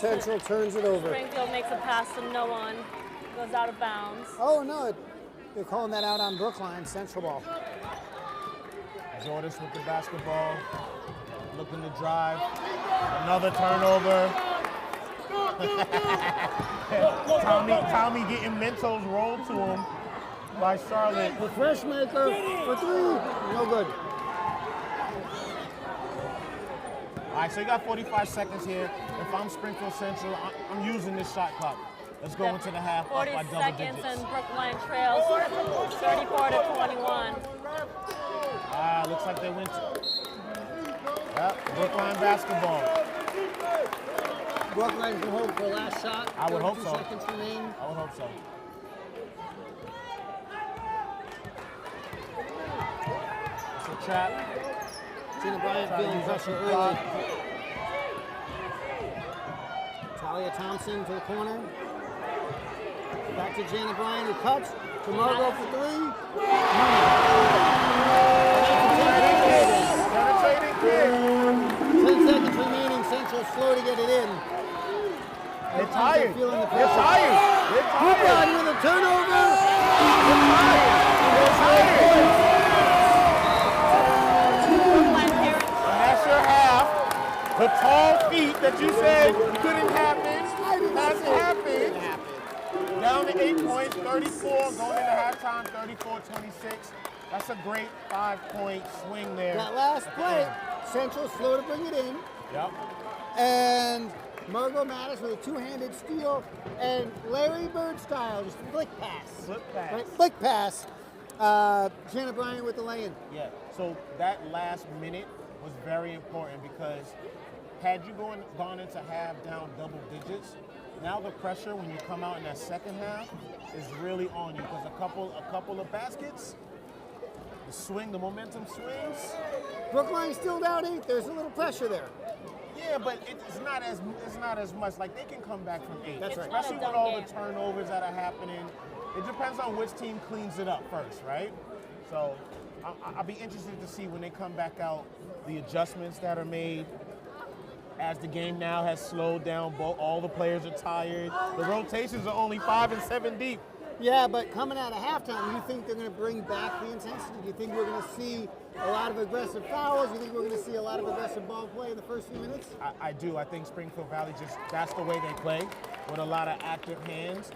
Central turns it over. Springfield makes a pass to no one. Goes out of bounds. Oh, no, they're calling that out on Brookline, Central ball. Jordis with the basketball, looking to drive. Another turnover. Tommy getting Mentos rolled to him by Charlotte. The fresh maker for three. No good. All right, so you got 45 seconds here. If I'm Springfield Central, I'm using this shot clock. Let's go into the half up 40 by double seconds digits. and Brookline trails 34 to 21. Looks like they went to Brookline basketball. Brookline can hold for last shot. I would hope so. 32 seconds remain. I would hope so. It's a trap. Gina Bryant feeling pressure early. Talia Thompson to the corner. Back to Janet Bryant who cuts. To Margot for three. Penetrating kick. 10 seconds remaining. Central slow to get it in. They're tired. Feeling the They're pressure. tired. They're tired. Brookline with a turnover. They're tired. Brookline parents. And that's your half. The tall feet that you said couldn't happen has happened. Down to 8 points, 34, going into halftime, 34-26. That's a great 5-point swing there. That last play, Central slow to bring it in. Yep. And Margot Mattis with a two-handed steal. And Larry Bird style, just flick pass. Flip pass. Right, flick pass. Janet Bryant with the lay-in. Yeah, so that last minute was very important because had you gone into half down double digits, now the pressure when you come out in that second half is really on you because a couple of baskets, the momentum swings. Brookline's still down 8. There's a little pressure there. Yeah, but it's not as much. Like they can come back from 8. That's right. Especially Not a with dumb all game. the turnovers that are happening. It depends on which team cleans it up first, right? So I'll be interested to see when they come back out the adjustments that are made. As the game now has slowed down, all the players are tired. The rotations are only 5 and 7 deep. Yeah, but coming out of halftime, do you think they're going to bring back the intensity? Do you think we're going to see a lot of aggressive fouls? Do you think we're going to see a lot of aggressive ball play in the first few minutes? I do. I think Springfield Valley that's the way they play, with a lot of active hands.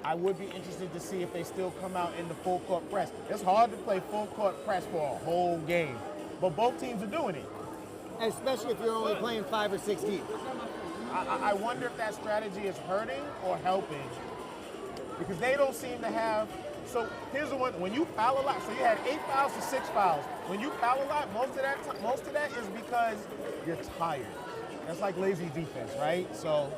I would be interested to see if they still come out in the full court press. It's hard to play full court press for a whole game, but both teams are doing it. Especially if you're only playing 5 or 6 deep. I wonder if that strategy is hurting or helping because they don't seem to have. So here's the one: when you foul a lot, so you had 8 fouls to 6 fouls. When you foul a lot, most of that is because you're tired. That's like lazy defense, right? So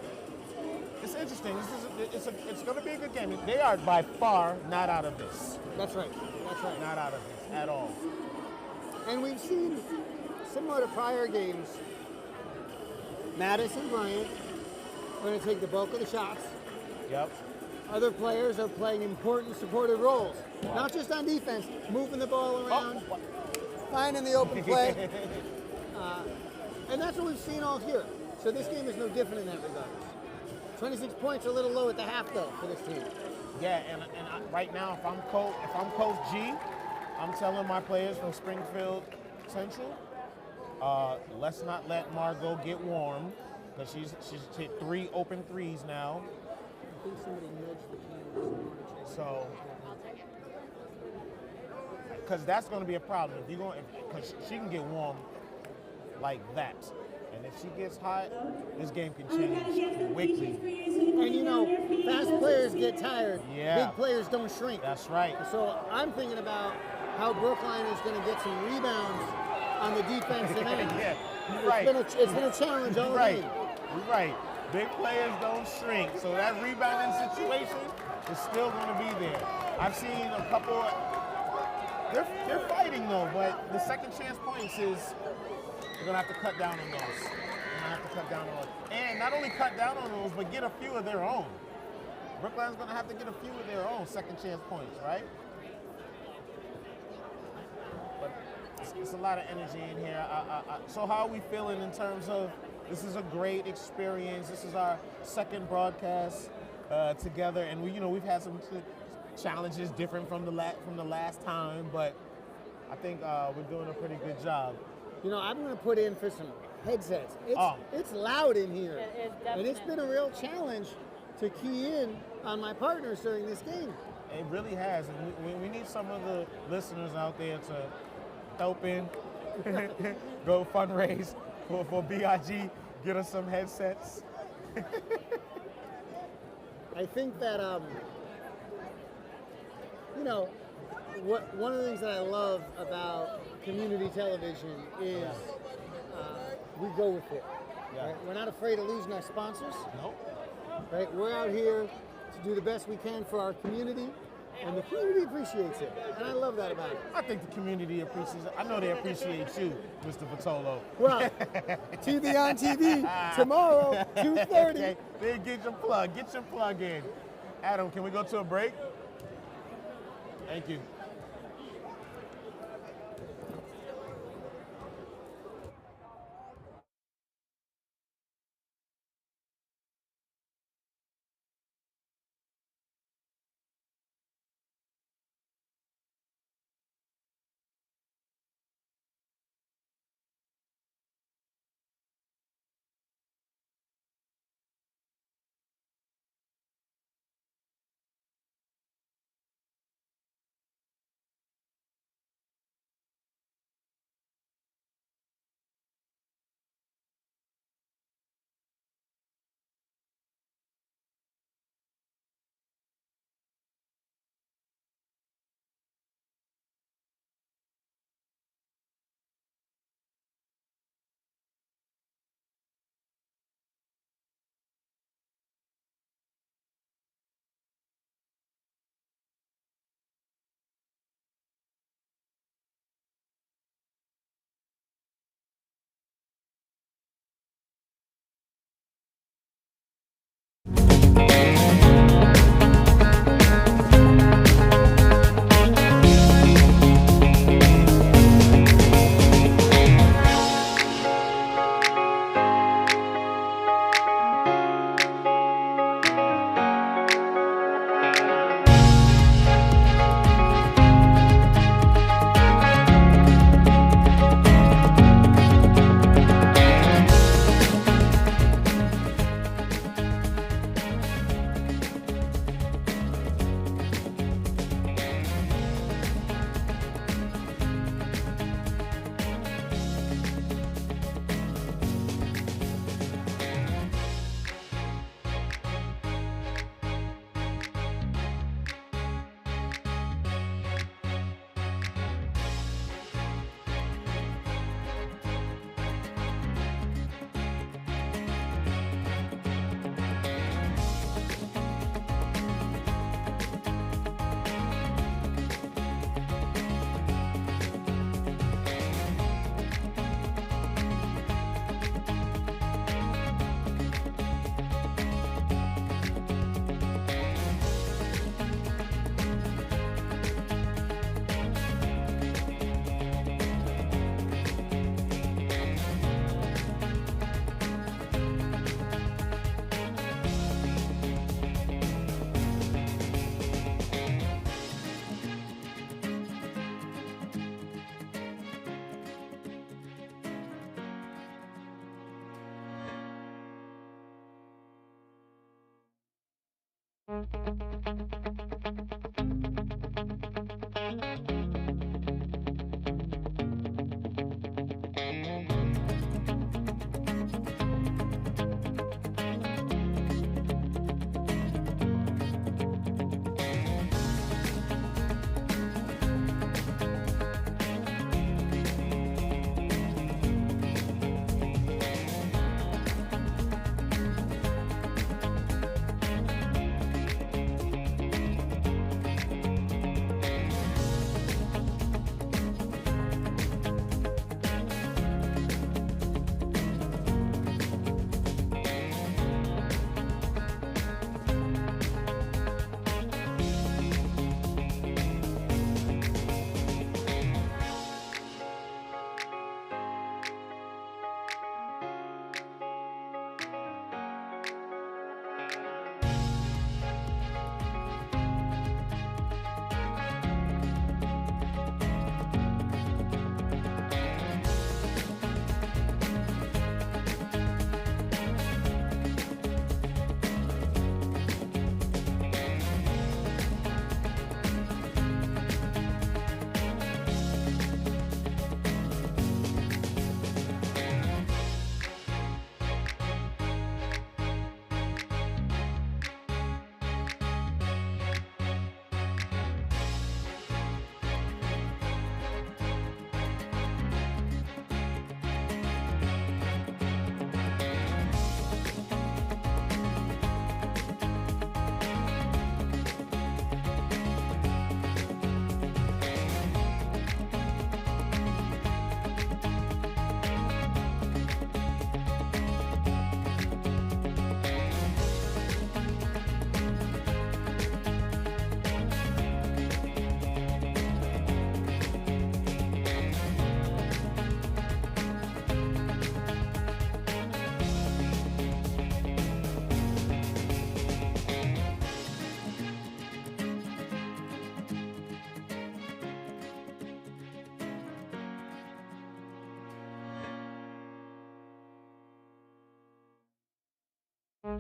it's interesting. It's going to be a good game. They are by far not out of this. That's right. That's right. Not out of this at all. And we've seen, similar to prior games, Mattis and Bryant are going to take the bulk of the shots. Yep. Other players are playing important supportive roles, not just on defense, moving the ball around, finding the open play. And that's what we've seen all year. So this game is no different in that regard. 26 points, a little low at the half, though, for this team. Yeah, and right now, if I'm Coach G, I'm telling my players from Springfield Central, let's not let Margot get warm because she's hit 3 open threes now. I think somebody nudged the camera. So, because that's going to be a problem if you're going, because she can get warm like that, and if she gets hot, this game can change quickly. And you know, fast players get tired. Yeah. Big players don't shrink. That's right. So I'm thinking about how Brookline is going to get some rebounds on the defensive end. Yeah, you're right. It's been a challenge all right. game. You're right. Big players don't shrink, so that rebounding situation is still going to be there. I've seen a couple. They're fighting though, but the second chance points is they're going to have to cut down on those. They're going to have to cut down on those, and not only cut down on those, but get a few of their own. Brookline's going to have to get a few of their own second chance points, right? But it's a lot of energy in here. So how are we feeling in terms of This is a great experience. This is our second broadcast together, and we've had some challenges different from the last time, but I think we're doing a pretty good job. I'm going to put in for some headsets. It's loud in here. It is definitely. And it's been a real challenge to key in on my partners during this game. It really has, and we need some of the listeners out there to help in, go fundraise for BIG, get us some headsets. I think that, one of the things that I love about community television is we go with it. Yeah. Right? We're not afraid of losing our sponsors. Nope. Right? We're out here to do the best we can for our community, and the community appreciates it, and I love that about it. I think the community appreciates it. I know they appreciate you, Mr. Vitolo. Well, TV on TV tomorrow, 2:30. Okay, then get your plug in. Adam, can we go to a break? Thank you. My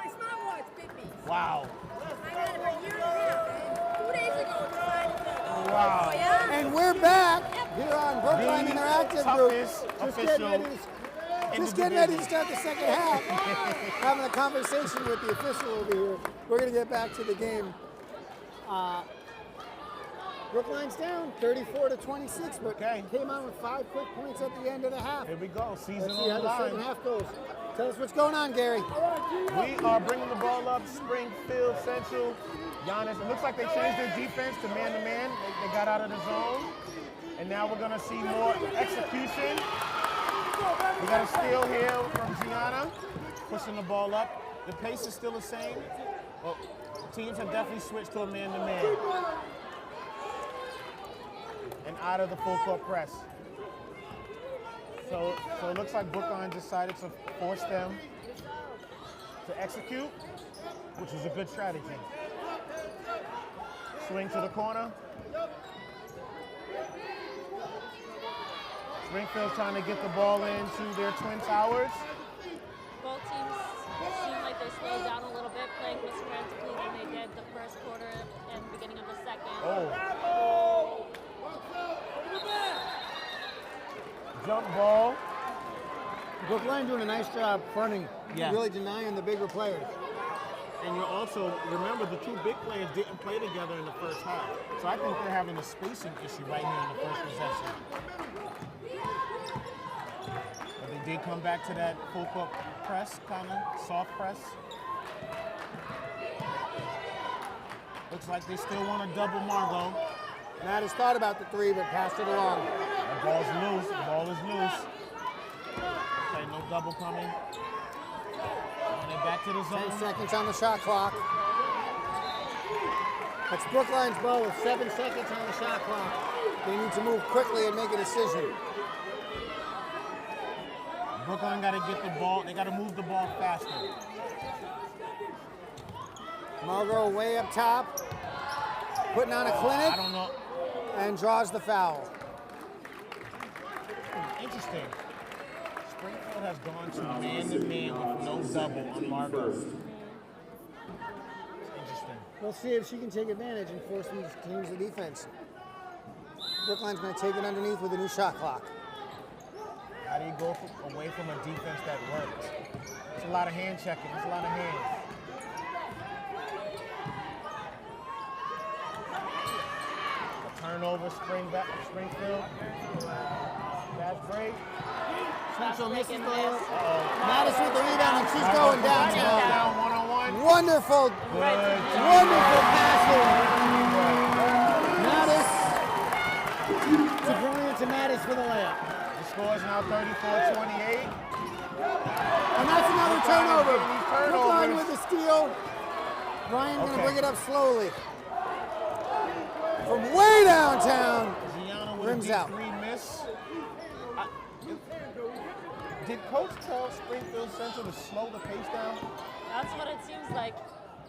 smartwatch bit me. Wow. I had it for a year and a half, and 2 days ago decided to. Wow. Oh, yeah? And we're back here on Brookline The Interactive toughest Group. official Just getting ready to start the second half. Having a conversation with the official over here. We're going to get back to the game. Brookline's down 34-26, but came out with 5 quick points at the end of the half. Here we go. Season Let's see how on the second line. half goes. Tell us what's going on, Gary. We are bringing the ball up. Springfield Central. Giannis. It looks like they changed their defense to man-to-man. They got out of the zone. And now we're going to see more execution. We got a steal here from Gianna, pushing the ball up. The pace is still the same. Well, teams have definitely switched to a man-to-man. And out of the full court press. So it looks like Brookline decided to force them to execute, which is a good strategy. Swing to the corner. Springfield's trying to get the ball into their Twin Towers. Both teams seem like they slowed down a little bit, playing more frantically than they did the first quarter and beginning of the second. Oh. Jump ball. Brookline doing a nice job fronting, Yeah. really denying the bigger players. And you also, remember, the two big players didn't play together in the first half. So I think they're having a spacing issue right here in the first possession. But they did come back to that full court press, kind of soft press. Looks like they still want to double Margot. Matt has thought about the three, but passed it along. The ball's loose. The ball is loose. Okay, no double coming. And they're back to the 10 zone. seconds on the shot clock. That's Brookline's ball with 7 seconds on the shot clock. They need to move quickly and make a decision. Brookline got to get the ball. They got to move the ball faster. Margot way up top, putting on a clinic, I don't know. and draws the foul. Interesting. Springfield has gone to man-to-man with no double on Margot. Interesting. We'll see if she can take advantage and force these teams to defense. Brookline's going to take it underneath with a new shot clock. How do you go away from a defense that works? It's a lot of hand checking. It's a lot of hands. A turnover, Springfield. Fast break. Central misses the layup. Uh-oh. Mattis with the rebound, and she's going downtown. Down one-on-one. Wonderful, wonderful passing. Mattis to Brilliant to Mattis for the layup. The score is now 34-28. And that's another turnover. These Brookline turnovers. with the steal. Ryan going to Okay. bring it up slowly. From way downtown. Gianna with Rims a out. deep three miss. Did Coach tell Springfield Central to slow the pace down? That's what it seems like.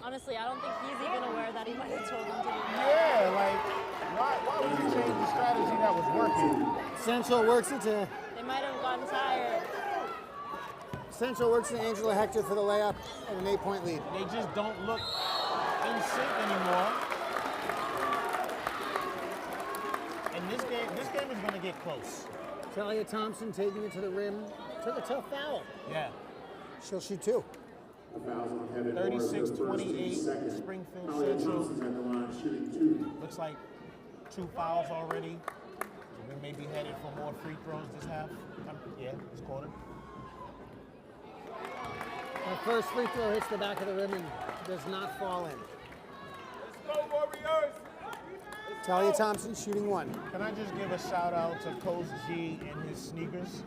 Honestly, I don't think he's even aware that he might have told them to do that. Yeah, like, why would you change the strategy that was working? Central works it to They might have gotten tired. Angela Hector for the layup and an 8-point lead. They just don't look in sync anymore. And this game is going to get close. Talia Thompson taking it to the rim. Took a tough foul. Yeah. She'll shoot two. 36-28, Springfield Central. Looks like 2 fouls already. We may be headed for more free throws this half. Yeah, this quarter. Her first free throw hits the back of the rim and does not fall in. Let's go, Warriors! Talia Thompson shooting one. Can I just give a shout out to Coach G and his sneakers,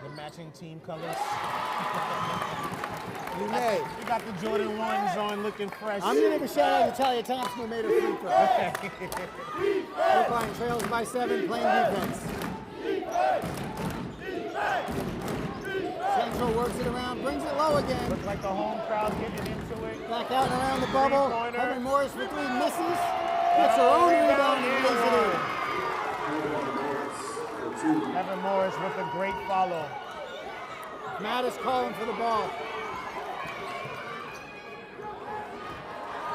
the matching team colors. You may. You got the Jordan 1s on looking fresh. I'm going to give a shout out to Talia Thompson who made a free throw. Brookline trails by 7, playing defense. Central works it around, brings it low again. Looks like the home crowd getting into it. Back out and around the bubble. Three-pointer. Evan Morris for three, misses. Gets her own rebound and lays it in. Evan Morris with a great follow. Mattis calling for the ball.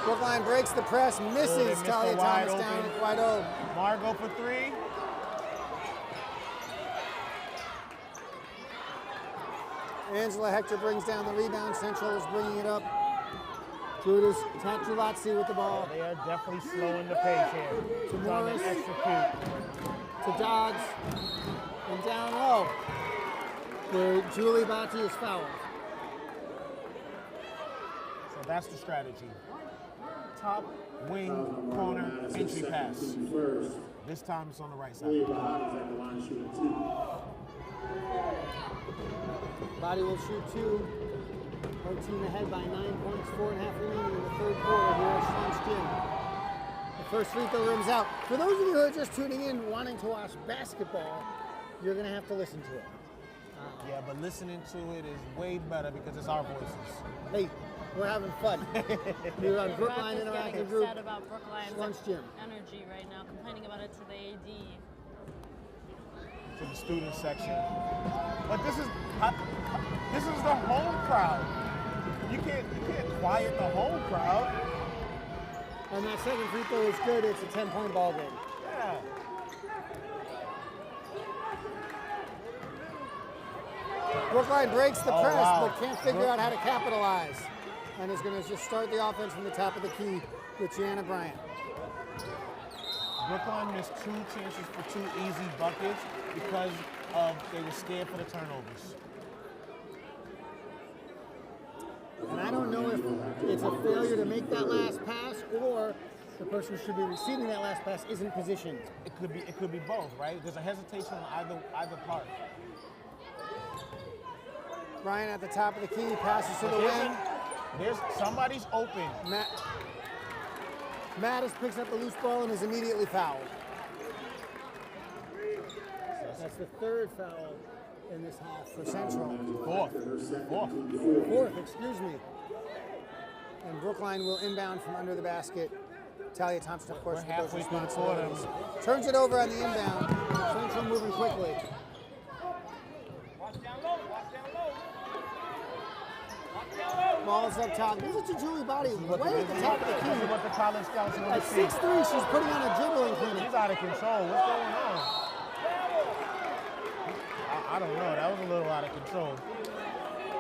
Brookline breaks the press, misses. they missed Talia a wide Thomas down open. at wide open. Margot for three. Angela Hector brings down the rebound. Central is bringing it up. Judas Tatulazzi with the ball. They are definitely slowing the pace here. To Trying Morris. to execute. To Dodds. And down low. Where Julie Batti is fouled. So that's the strategy. Top, wing, corner, entry pass. This time it's on the right side. Body will shoot two. Her team ahead by 9 points, 4.5 remaining in the third quarter here at Schlunch Gym. The first free throw rim's out. For those of you who are just tuning in wanting to watch basketball, you're going to have to listen to it. Yeah, but listening to it is way better because it's our voices. Hey, we're having fun. We're on Brookline Practice getting Interactive Group, upset about Brookline's Schlunch Gym. energy right now, complaining about it to the AD. To the student section. But this is the home crowd. You can't quiet the home crowd. And that second free throw is good. It's a 10-point ball game. Yeah. Brookline breaks the Oh, press, wow. but can't figure out how to capitalize. And is going to just start the offense from the top of the key with Gianna Bryant. Brookline missed 2 chances for 2 easy buckets because they were scared for the turnovers. And I don't know if it's a failure to make that last pass or the person who should be receiving that last pass isn't positioned. It could be both, right? There's a hesitation on either part. Bryant at the top of the key, passes to the wing. There's somebody's open. Mattis picks up the loose ball and is immediately fouled. That's the third foul in this half for Central. Fourth, excuse me. And Brookline will inbound from under the basket. Talia Thompson, of course, We're halfway through the quarter. Turns it over on the inbound. Central moving quickly. Ball's up top. This is to Julie Body, way at the top of the This key. is what the college scouts want At to see. 6'3", she's putting on a dribbling clinic. He's out of control. What's going on? I don't know. That was a little out of control.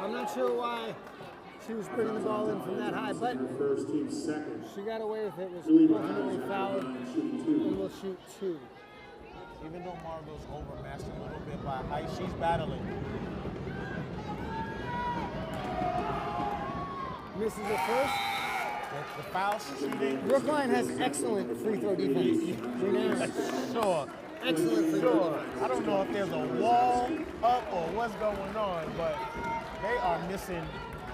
I'm not sure why she was putting the ball in from that high, but First team second. she got away with it. Was ultimately fouled and will shoot 2. Even though Margot's overmatched a little bit by height, she's battling. Misses it first. The foul shooting. Brookline has excellent free throw defense. Renowned. Sure. Excellent free throw Sure. defense. I don't know if there's a wall up or what's going on, but they are missing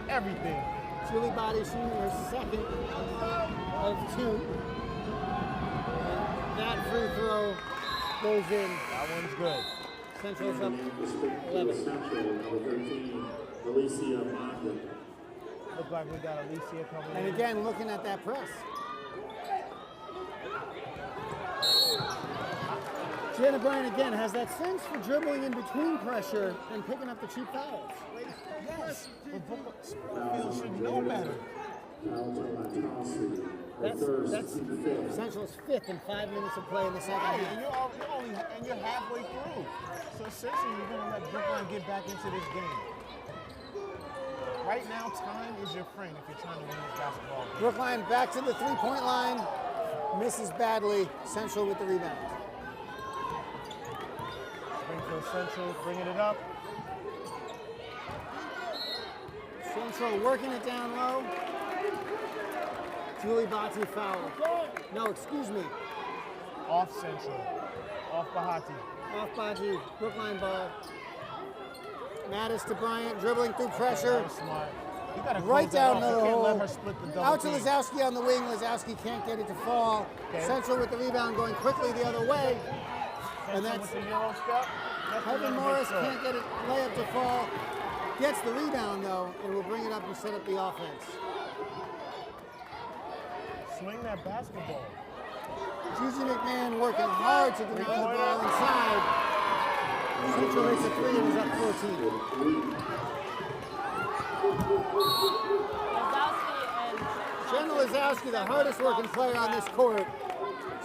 everything. Julie Body shooting her second of 2. And that free throw goes in. That one's good. Central's up Central, 11. number 13, Alicia Mondin. Looks like we got Alicia coming And in. again, looking at that press. Gianna Bryant again has that sense for dribbling in between pressure and picking up the cheap fouls. Yes. But Brookfield should know better. That's Central's 5th in 5 minutes of play in the second Right, half. and you're halfway through. So essentially, you're going to let Brookline get back into this game. Right now, time is your friend if you're trying to win this basketball game. Brookline back to the 3-point line. Misses badly. Central with the rebound. Springfield Central bringing it up. Central working it down low. Julie Batti foul. No, excuse me. Off Central. Off Bahati. Off Batti. Brookline ball. Mattis to Bryant, dribbling through pressure. That was smart. You gotta Right close that down off. the You can't hole. let her split the double Out to team. Lazowski on the wing. Lazowski can't get it to fall. Okay. Central with the rebound going quickly the other way. And Central that's with the Euro step. That's Heaven another Morris big throw. can't get it layup to fall. Gets the rebound, though, and will bring it up and set up the offense. Swing that basketball. Gigi McMahon working hard to deny the ball inside. Central makes a three and is up 14. Jenna Lazowski, the hardest working player on this court,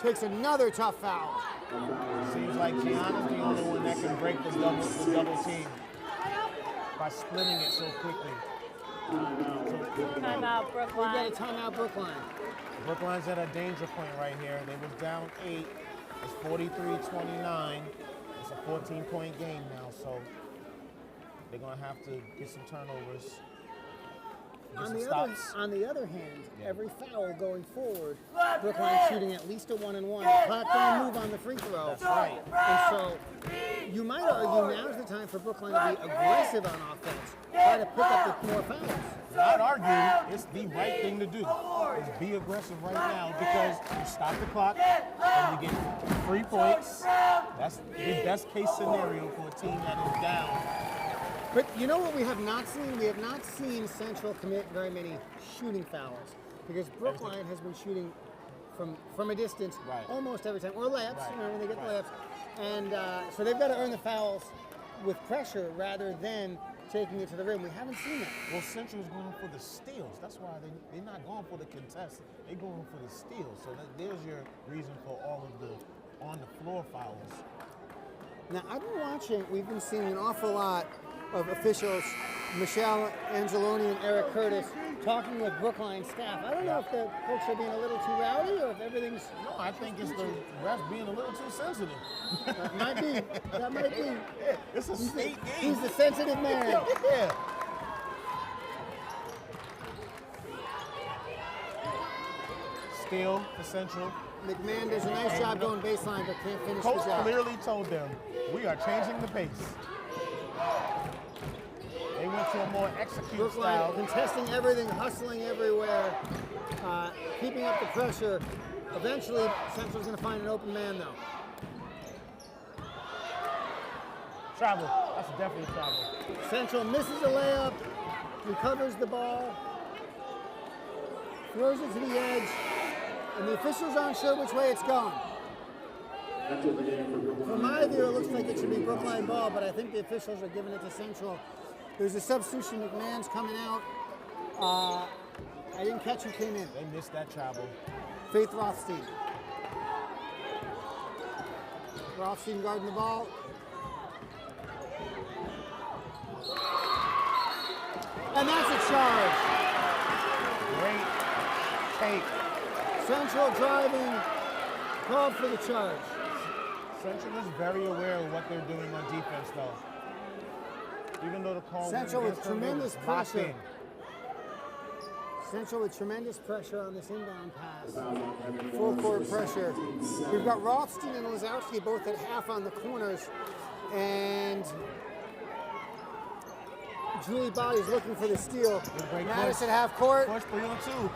takes another tough foul. Seems like Gianna's the only one that can break the double team by splitting it so quickly. Timeout, Brookline. We got a timeout, Brookline. Brookline's at a danger point right here. They was down 8. It's 43-29. It's a 14-point game now, so they're going to have to get some turnovers. On the other hand, every foul going forward, Brookline shooting at least a 1-and-1. Clock don't move on the free throw. That's right. And so you might argue now's the time for Brookline to be aggressive on offense. Try to pick up the more fouls. I'd argue it's the right thing to do. Is be aggressive right now because you stop the clock and you get 3 points. That's the best case scenario for a team that is down. But you know what we have not seen? We have not seen Central commit very many shooting fouls because Brookline has been shooting from a distance almost every time, or layups, you know, when they get layups. And so they've got to earn the fouls with pressure rather than taking it to the rim. We haven't seen that. Well, Central's going for the steals. That's why they're not going for the contest. They're going for the steals. So there's your reason for all of the on-the-floor fouls. Now, I've been watching, we've been seeing an awful lot of officials, Michelle Angeloni and Eric Curtis, talking with Brookline staff. I don't know if the folks are being a little too rowdy or if everything's... No, I think it's the refs being a little too sensitive. That might be. That might be. It's a state game. He's the sensitive man. Yeah. Steal for Central. McMahon does a nice job going baseline, but can't finish the Coach job. clearly told them, we are changing the pace. They went to a more execute Brookline style. contesting everything, hustling everywhere, keeping up the pressure. Eventually, Central's going to find an open man, though. Travel. That's definitely travel. Central misses a layup, recovers the ball, throws it to the edge, and the officials aren't sure which way it's going. From my view, it looks like it should be Brookline ball, but I think the officials are giving it to Central. There's a substitution. McMahon's coming out. I didn't catch who came in. They missed that travel. Faith Rothstein. Rothstein guarding the ball. And that's a charge. Great take. Central driving, called for the charge. Central is very aware of what they're doing on defense, though. Even though the call Central with against them, tremendous it was locked pressure. in. Central with tremendous pressure on this inbound pass. Full court pressure. We've got Rothstein and Lazowski both at half on the corners. And Julie Body's looking for the steal. Mattis at half court. Push 3-on-2.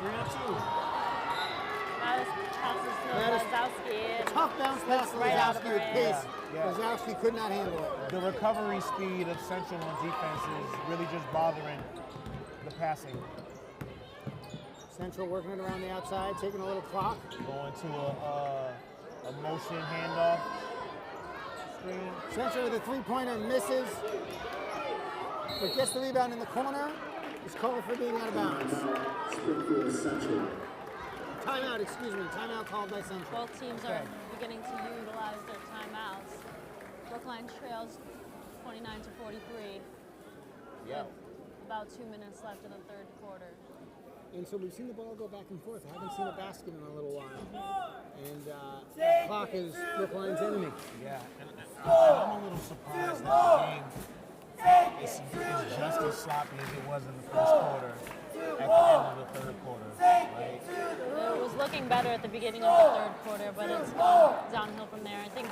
Mattis passes to Lazowski. Tough bounce pass to right out of Lazowski her with hands. pace. Lazowski could not handle it. The recovery speed of Central on defense is really just bothering the passing. Central working it around the outside, taking a little clock. Going to a motion handoff screen. Central with a three-pointer misses, but gets the rebound in the corner. Is called for being out of bounds. Timeout, excuse me. Timeout called by Central. Both teams are beginning to utilize their timeouts. Brookline trails 29-43. Yeah. About 2 minutes left in the third quarter. And so we've seen the ball go back and forth. I haven't seen a basket in a little while. And the clock is Brookline's enemy. Yeah, and I'm a little surprised that the game is just as sloppy as it was in the first quarter at the end of the third quarter. Right? It was looking better at the beginning of the third quarter, but it's gone downhill from there. I think a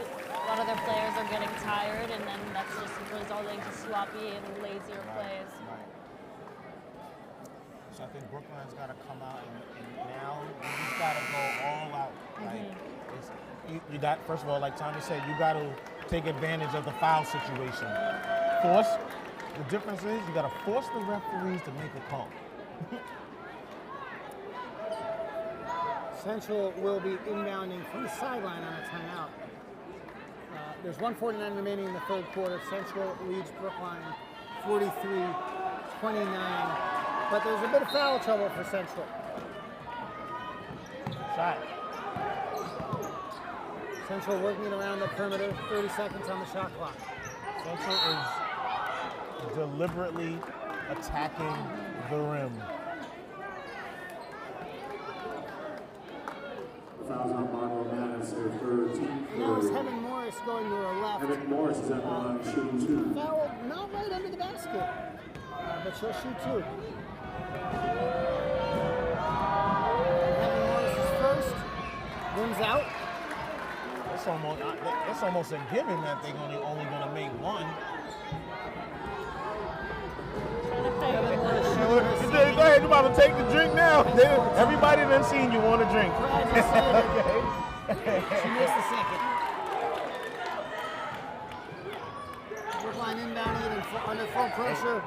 lot of their players are getting tired, and then that's just resulting to sloppy and lazier plays. Right. So I think Brookline's got to come out and now you just got to go all out. Like you got, first of all, like Tommy said, you got to take advantage of the foul situation. The difference is you got to force the referees to make a call. Central will be inbounding from the sideline on a timeout. There's 1:49 remaining in the third quarter. Central leads Brookline 43-29, but there's a bit of foul trouble for Central. Shot. Central working it around the perimeter, 30 seconds on the shot clock. Central is deliberately attacking the rim. Fouls on Margot Maddox, her third team. Now it's Heaven Morris going to her left. Evan Morris is at the line shooting two. Foul not right under the basket, but she'll shoot two. Heaven Morris is first. Rims out. It's almost a given that they're only going to make one. Go ahead, you about to take the drink now. Everybody done seen you want a drink. Okay. She missed the second. Brookline inbounding it under full pressure.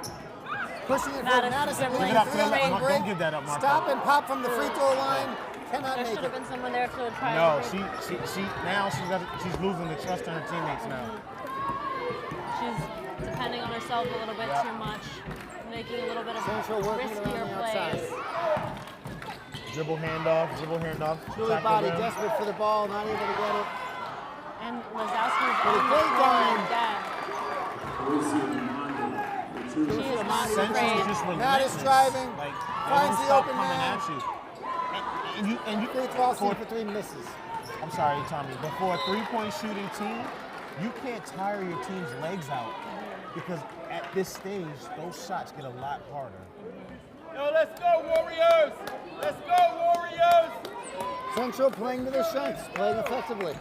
Pushing it for Madison. Give Playing it up, three on the Mark, break. don't give that up, Mark. Stop and pop from the free throw line. Cannot There make should have it. been someone there to try. No, to she's losing the trust in her teammates now. She's depending on herself a little bit too much, making a little bit of Central working around riskier the outside. plays. Dribble handoff. Julie Tackle Body down. desperate for the ball, not able to get it. And Lazowski's But a on the great floor time. again. She is not Central's afraid. just Matt relentless. is driving, Like, they finds won't the stop open coming man. at you. And you Great crossing for three misses. I'm sorry, Tommy, but for a three-point shooting team, you can't tire your team's legs out because at this stage, those shots get a lot harder. Yo, let's go, Warriors! Let's go, Warriors! Central playing to their strengths, playing effectively.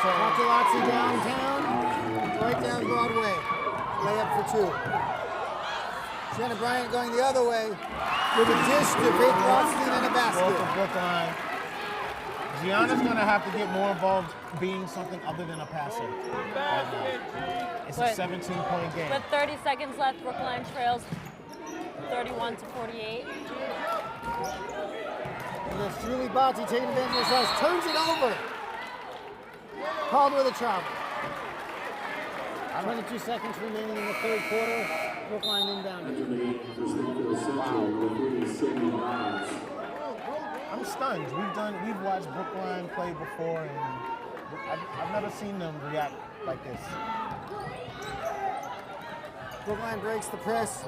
Paparazzi downtown, right down Broadway. Layup for two. Jenna Bryant going the other way with a dish to Faith Rothstein and a Ball basket. for Brookline. Gianna's going to have to get more involved being something other than a passer. Right now. It's a But- 17-point game. With 30 seconds left, Brookline trails 31-48. And that's Julie Botti taking advantage of herself, turns it over. Called with a travel. 22 seconds remaining in the third quarter. Brookline inbounding. I'm stunned. We've watched Brookline play before, and I've never seen them react like this. Brookline breaks the press.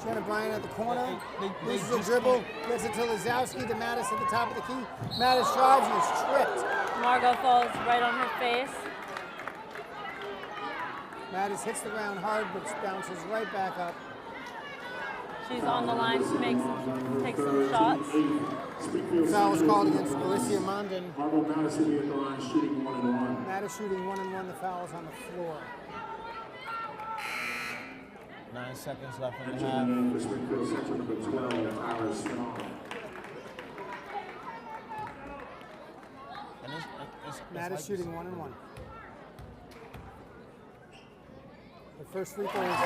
Jenna Bryant at the corner. They Loses the just dribble. Gets it to Lazowski to Mattis at the top of the key. Mattis drives and is tripped. Margot falls right on her face. Mattis hits the ground hard but bounces right back up. She's on the line to take some shots. Foul was called against Alicia Mondin. Margot Maddox will be at the line shooting 1-1. Mattis shooting 1-1. The foul is on the floor. 9 seconds left in the Entering half. the game for Springfield Central, number 12, Tyler Strong. And it's Mattis like shooting 1-1. The first free throw is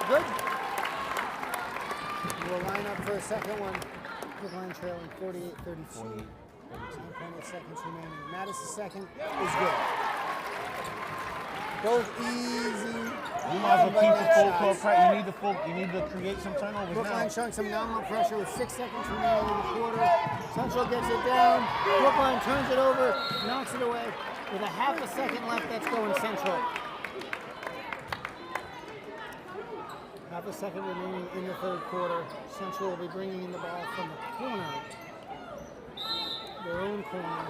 good. We'll line up for a second one. Brookline trailing 48-32. 9.8 seconds remaining. Mattis' second is good. Both easy. You might as well keep the full court shots. pressure. You need to create some turnovers Brookline now. showing some nominal pressure with 6 seconds remaining in the quarter. Central gets it down. Brookline turns it over, knocks it away. With a half a second left, that's going Central. Half a second remaining in the third quarter. Central will be bringing in the ball from the corner. Their own corner.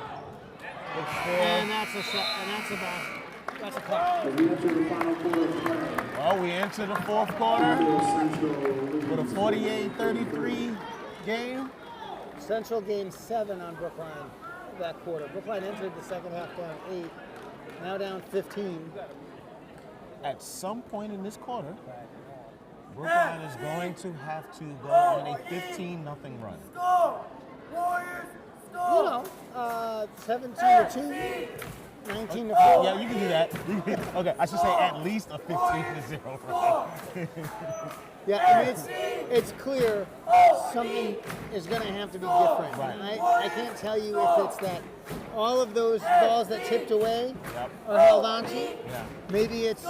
And that's a shot, and that's a basket. That's a clock. As we enter the final quarter of play, Well, we enter the fourth quarter Central with a 48-33 game. Central gained 7 on Brookline that quarter. Brookline entered the second half down 8, now down 15. At some point in this quarter, Brookline is going to have to go on a 15-0 run. You know, 17-2. 19 to 4. Yeah, you can do that. Okay, I should say at least a 15-0. Right? Yeah, I mean, it's clear something is going to have to be different. Right. And I can't tell you if it's that all of those balls that tipped away Yep. are held onto. Yeah. Maybe it's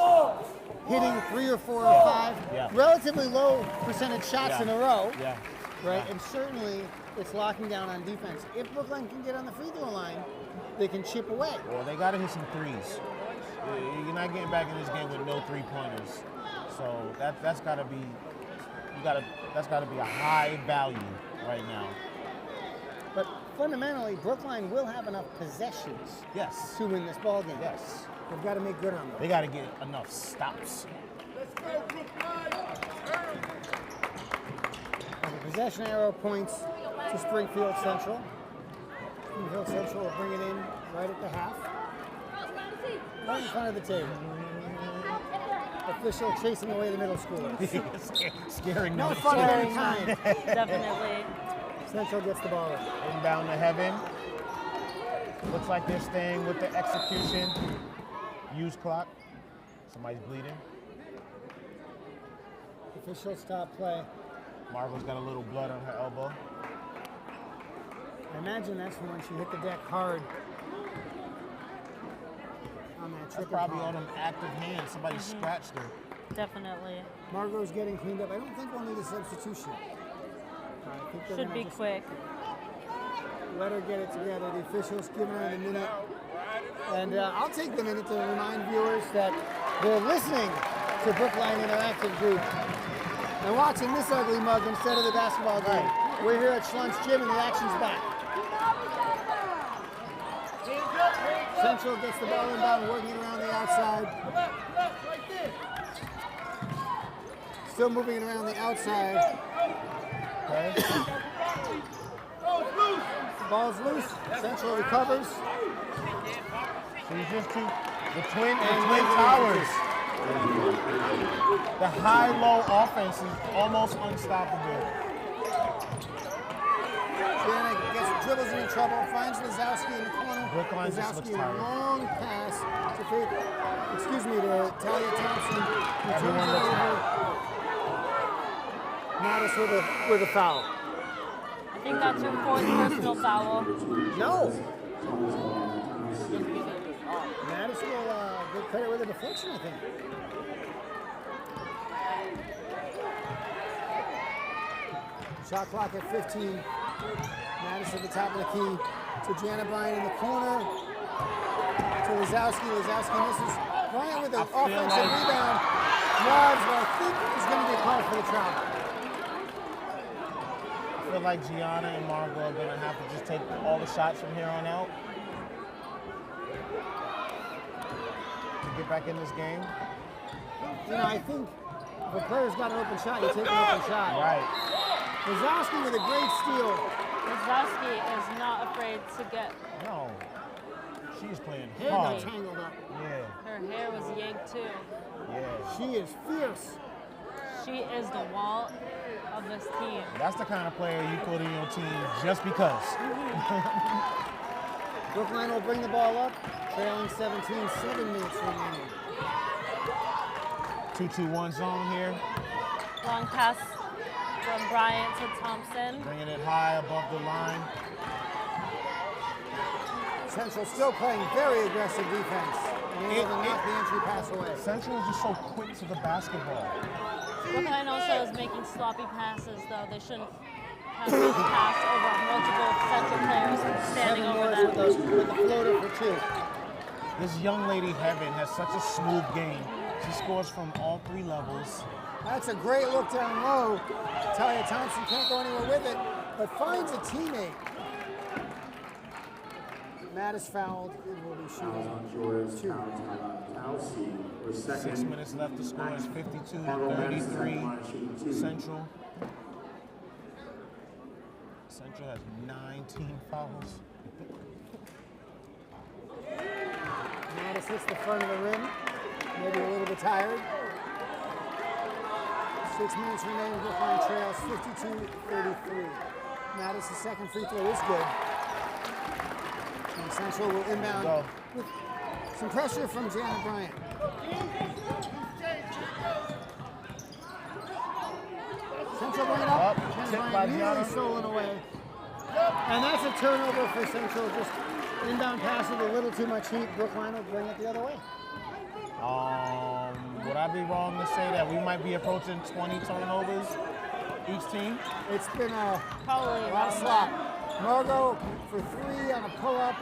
hitting 3 or 4 or 5 Yeah. relatively low percentage shots Yeah. in a row, Yeah. right? And certainly it's locking down on defense. If Brookline can get on the free throw line, they can chip away. Well, they got to hit some threes. You're not getting back in this game with no 3-pointers. So that's got to be that's got to be a high value right now. But fundamentally, Brookline will have enough possessions Yes. to win this ball game. Yes. They've got to make good on them. They got to get enough stops. Let's go, Brookline. And the possession arrow points to Springfield Central. Springfield Central will bring it in right at the half. Right in front of the table. Official chasing away the middle schoolers. Scaring No them. fun of any kind. Definitely. Central gets the ball. Inbound to Heaven. Looks like they're staying with the execution. Use clock. Somebody's bleeding. Official stop play. Margot's got a little blood on her elbow. I imagine that's when she hit the deck hard on that That's triple probably palm. on them active hands. Somebody scratched her. Definitely. Margot's getting cleaned up. I don't think we'll need a substitution. I think they're Should gonna be just quick. let her get it together. The officials giving her the minute. And I'll take the minute to remind viewers that they're listening to Brookline Interactive Group and watching this ugly mug instead of the basketball game. We're here at Schlun's Gym and the action's back. Central gets the ball inbound, working it around the outside. Right there. Still moving it around the outside. Okay. Oh, it's loose. The ball's loose. Central recovers. So it's just the twin towers. The high-low offense is almost unstoppable. Jana dribbles into trouble, finds Lazowski in the corner. Brookline just looks Lazowski, tired. long pass to Talia Thompson. Who Everyone turns it looks over. Mattis with a foul. I think that's your fourth personal foul. No. Mattis will get credit with a deflection, I think. Shot clock at 15. Mattis at the top of the key to Jana Bryant in the corner. To Lazowski. Lazowski misses. Bryant with an offensive rebound. Drives, but I think he's going to get called for the travel. I feel like Gianna and Margot are going to have to just take all the shots from here on out to get back in this game. You know, I think if a player's got an open shot, you take an open shot. Right. Lazowski with a great steal. Lazowski is not afraid to get. No. She's playing Hair got hard. tangled up. Yeah. Her hair was yanked too. Yeah. She is fierce. She is the wall of this team. That's the kind of player you put in your team just because. Brookline will bring the ball up, trailing 17, 7 minutes remaining. 2-2-1 zone here. Long pass from Bryant to Thompson. Bringing it high above the line. Central still playing very aggressive defense. And able to knock the entry pass away. Central is just so quick to the basketball. Brookline also is making sloppy passes, though. They shouldn't have to pass over multiple Central players standing 7 over Morris them. with the floater for 2. This young lady, Heaven, has such a smooth game. She scores from all 3 levels. That's a great look down low. Talia Thompson can't go anywhere with it, but finds a teammate. Mattis fouled and will be shooting 2. 6 minutes left to score. It's 52-33 Central. Central has 19 fouls. Mattis hits the front of the rim, maybe a little bit tired. 6 minutes remaining, Brookline trails 52-33. Mattis' second free throw is good. And Central will inbound with Some pressure from Gianna Bryant. Central bring it up. Gianna Bryant nearly stolen away. And that's a turnover for Central. Just inbound pass with a little too much heat. Brookline will bring it the other way. Would I be wrong to say that we might be approaching 20 turnovers each team? It's been a Probably lot of slop. Margot for 3 on a pull-up.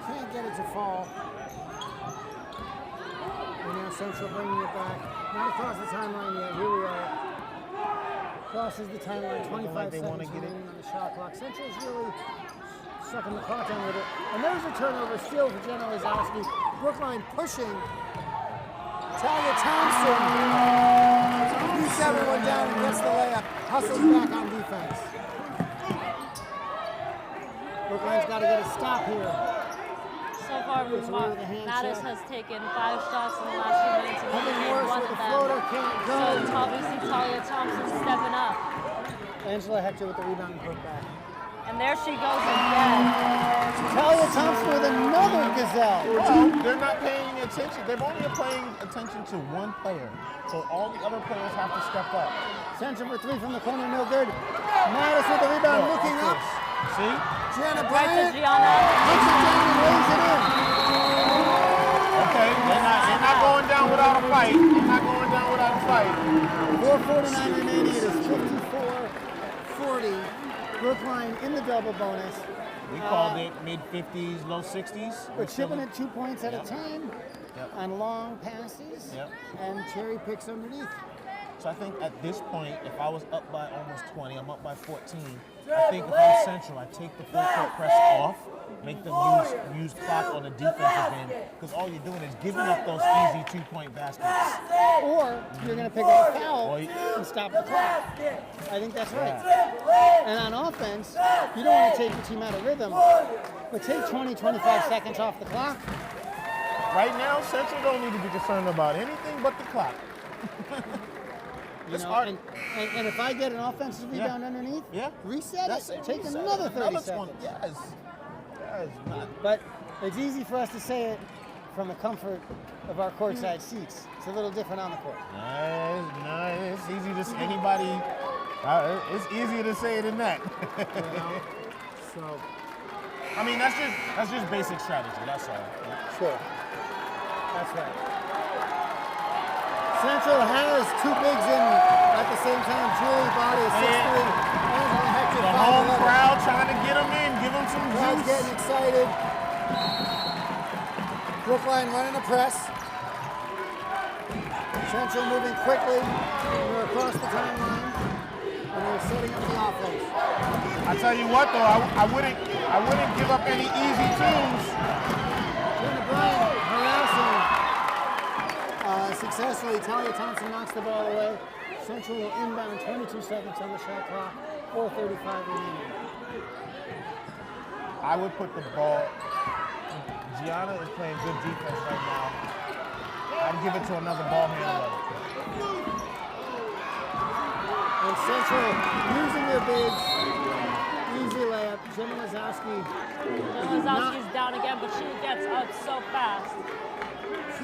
Can't get it to fall. And now Central bringing it back. Not across the timeline yet. Here we are. Crosses the timeline. 25 seconds remaining on the shot clock. Central's really sucking the clock down with it. And there's a turnover still for Jenna Lazowski. Brookline pushing. Talia Thompson beats everyone down and gets the layup. Hustles back on defense. Brookline's got to get a stop here. So far, Mattis has taken 5 shots in the last few minutes and only made one of them. So obviously Talia Thompson's stepping up. Angela Hector with the rebound and put back. And there she goes again. Talia Thompson with another gazelle. Well, they're not paying attention. They're only paying attention to one player. So all the other players have to step up. Central for 3 from the corner, no good. Mattis with the rebound, looking up. See? Gianna Right to Bryant. Gianna. Looks at Gianna and lays it in. Okay, they're not going down without a fight. They're not going down without a fight. 4:49 remaining. It is 54-40. Brookline in the double bonus. We called it mid-50s, low 60s. But chipping it 2 points at a time Yep. on long passes. Yep. And cherry picks underneath. So I think at this point, if I was up by almost 20, I'm up by 14. I think if I'm Central, I take the full court press off, make them use clock on the defensive end, because all you're doing is giving up those easy 2-point baskets. Or you're going to pick up a foul and stop the clock. I think that's right. And on offense, you don't want to take your team out of rhythm, but take 20, 25 seconds off the clock. Right now, Central don't need to be concerned about anything but the clock. You know, and if I get an offensive rebound underneath, reset it. Take another 30 seconds. Yes. But it's easy for us to say it from the comfort of our courtside seats. It's a little different on the court. No, it's easy to anybody. It's easier to say it than that. You know? So, I mean, that's just basic strategy. That's all. Sure. That's right. Central has 2 bigs in at the same time. Julie Body is 6'3". Angela Hector, The 5'11". home crowd trying to get them in, give them some Crowd's juice. getting excited. Brookline running a press. Central moving quickly. They're across the timeline. And they're setting up the offense. I tell you what, though, I wouldn't give up any easy twos. Gianna Bryant harassing. Successfully, Talia Thompson knocks the ball away. Central will inbound 22 seconds on the shot clock, 4:35 remaining. I would put the ball. Gianna is playing good defense right now. I'd give it to another ball handler. And Central using their bigs. Easy layup. Jenna Lazowski. Lazowski's down again, but she gets up so fast.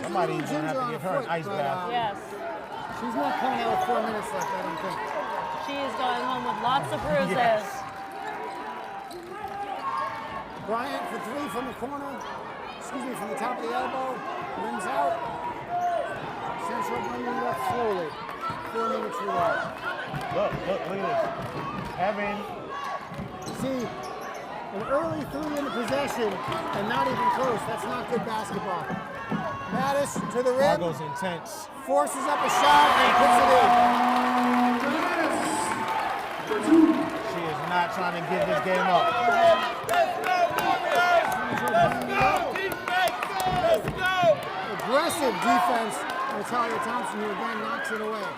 Somebody's going to have to give her an ice bath. Yes. She's not coming out with 4 minutes left, I don't think. She is going home with lots of bruises. Yes. Bryant for 3 from the corner. From the top of the elbow. Rims out. Central bringing it up slowly. 4 minutes remaining. Look at this. Evan. See, an early 3 in the possession and not even close. That's not good basketball. Mattis to the rim. Margot's intense. Forces up a shot and puts it in. She is not trying to give this game up. Let's go, Warriors! Let's go, defense! Let's go! Aggressive defense. Natalia Thompson, who again knocks it away.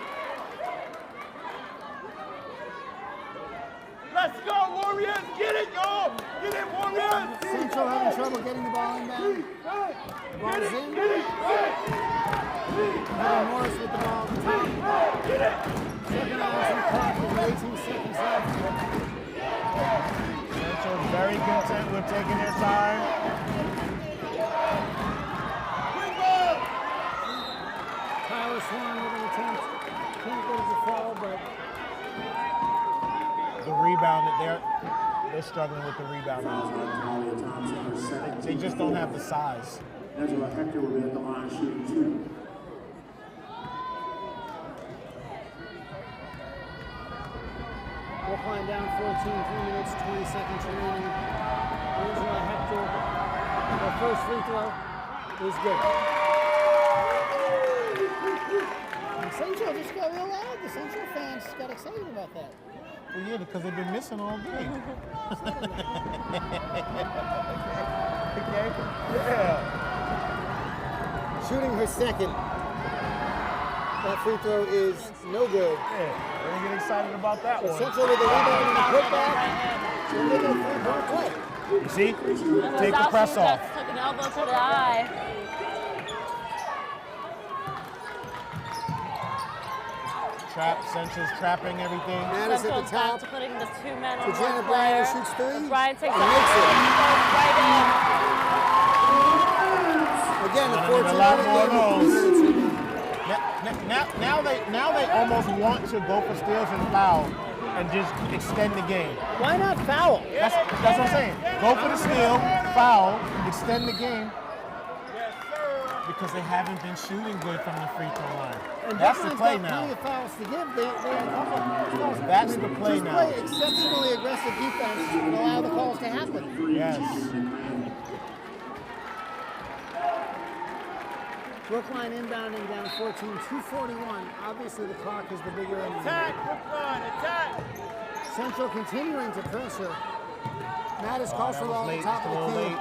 Let's go, Warriors! Get it, y'all! Get it, Warriors! Central having trouble getting the ball inbound. Ball's in. Heather Morris with the ball at the top. Second on clock with 18 seconds left. Central's very content with taking their time. Swan with an attempt. Can't get it to fall, but The rebound, they're struggling with the rebound. Talia Thompson, her second. They just don't have the size. Angela Hector will be at the line shooting 2. Brookline down 14, 3 minutes, 20 seconds remaining. Angela Hector, her first free throw is good. And Central just got real loud. The Central fans got excited about that. Well, yeah, because they've been missing all game. Okay. Yeah. Shooting her second. That free throw is no good. Yeah. We're gonna get excited about that So one. Central with the rebound and the putback. So they're making a three-point play. You see? Take the press Wazowski off. just took an elbow to the eye. Central's trapping everything. Mattis at the Central's back top. to putting the 2 men To on Janet one Bryan, player. who shoots three. Bryan takes And it. makes it. Goes right in. Again, the Gonna 14 need a lot minute more game of with 3 those. minutes remaining. Now they almost want to go for steals and foul and just extend the game. Why not foul? That's what I'm saying. Go for the steal, foul, extend the game. Because they haven't been shooting good from the free throw line. And That's the play Brookline's got now. plenty of fouls to give. They had a couple of fouls. That's the play Just now. play exceptionally aggressive defense and allow the calls to happen. Yes. Brookline inbounding down 14, 2:41. Obviously, the clock is the bigger enemy. Attack, Brookline, attack! Central continuing to press her. Mattis Oh, calls that for the was ball at late, the top just a of the little key. late.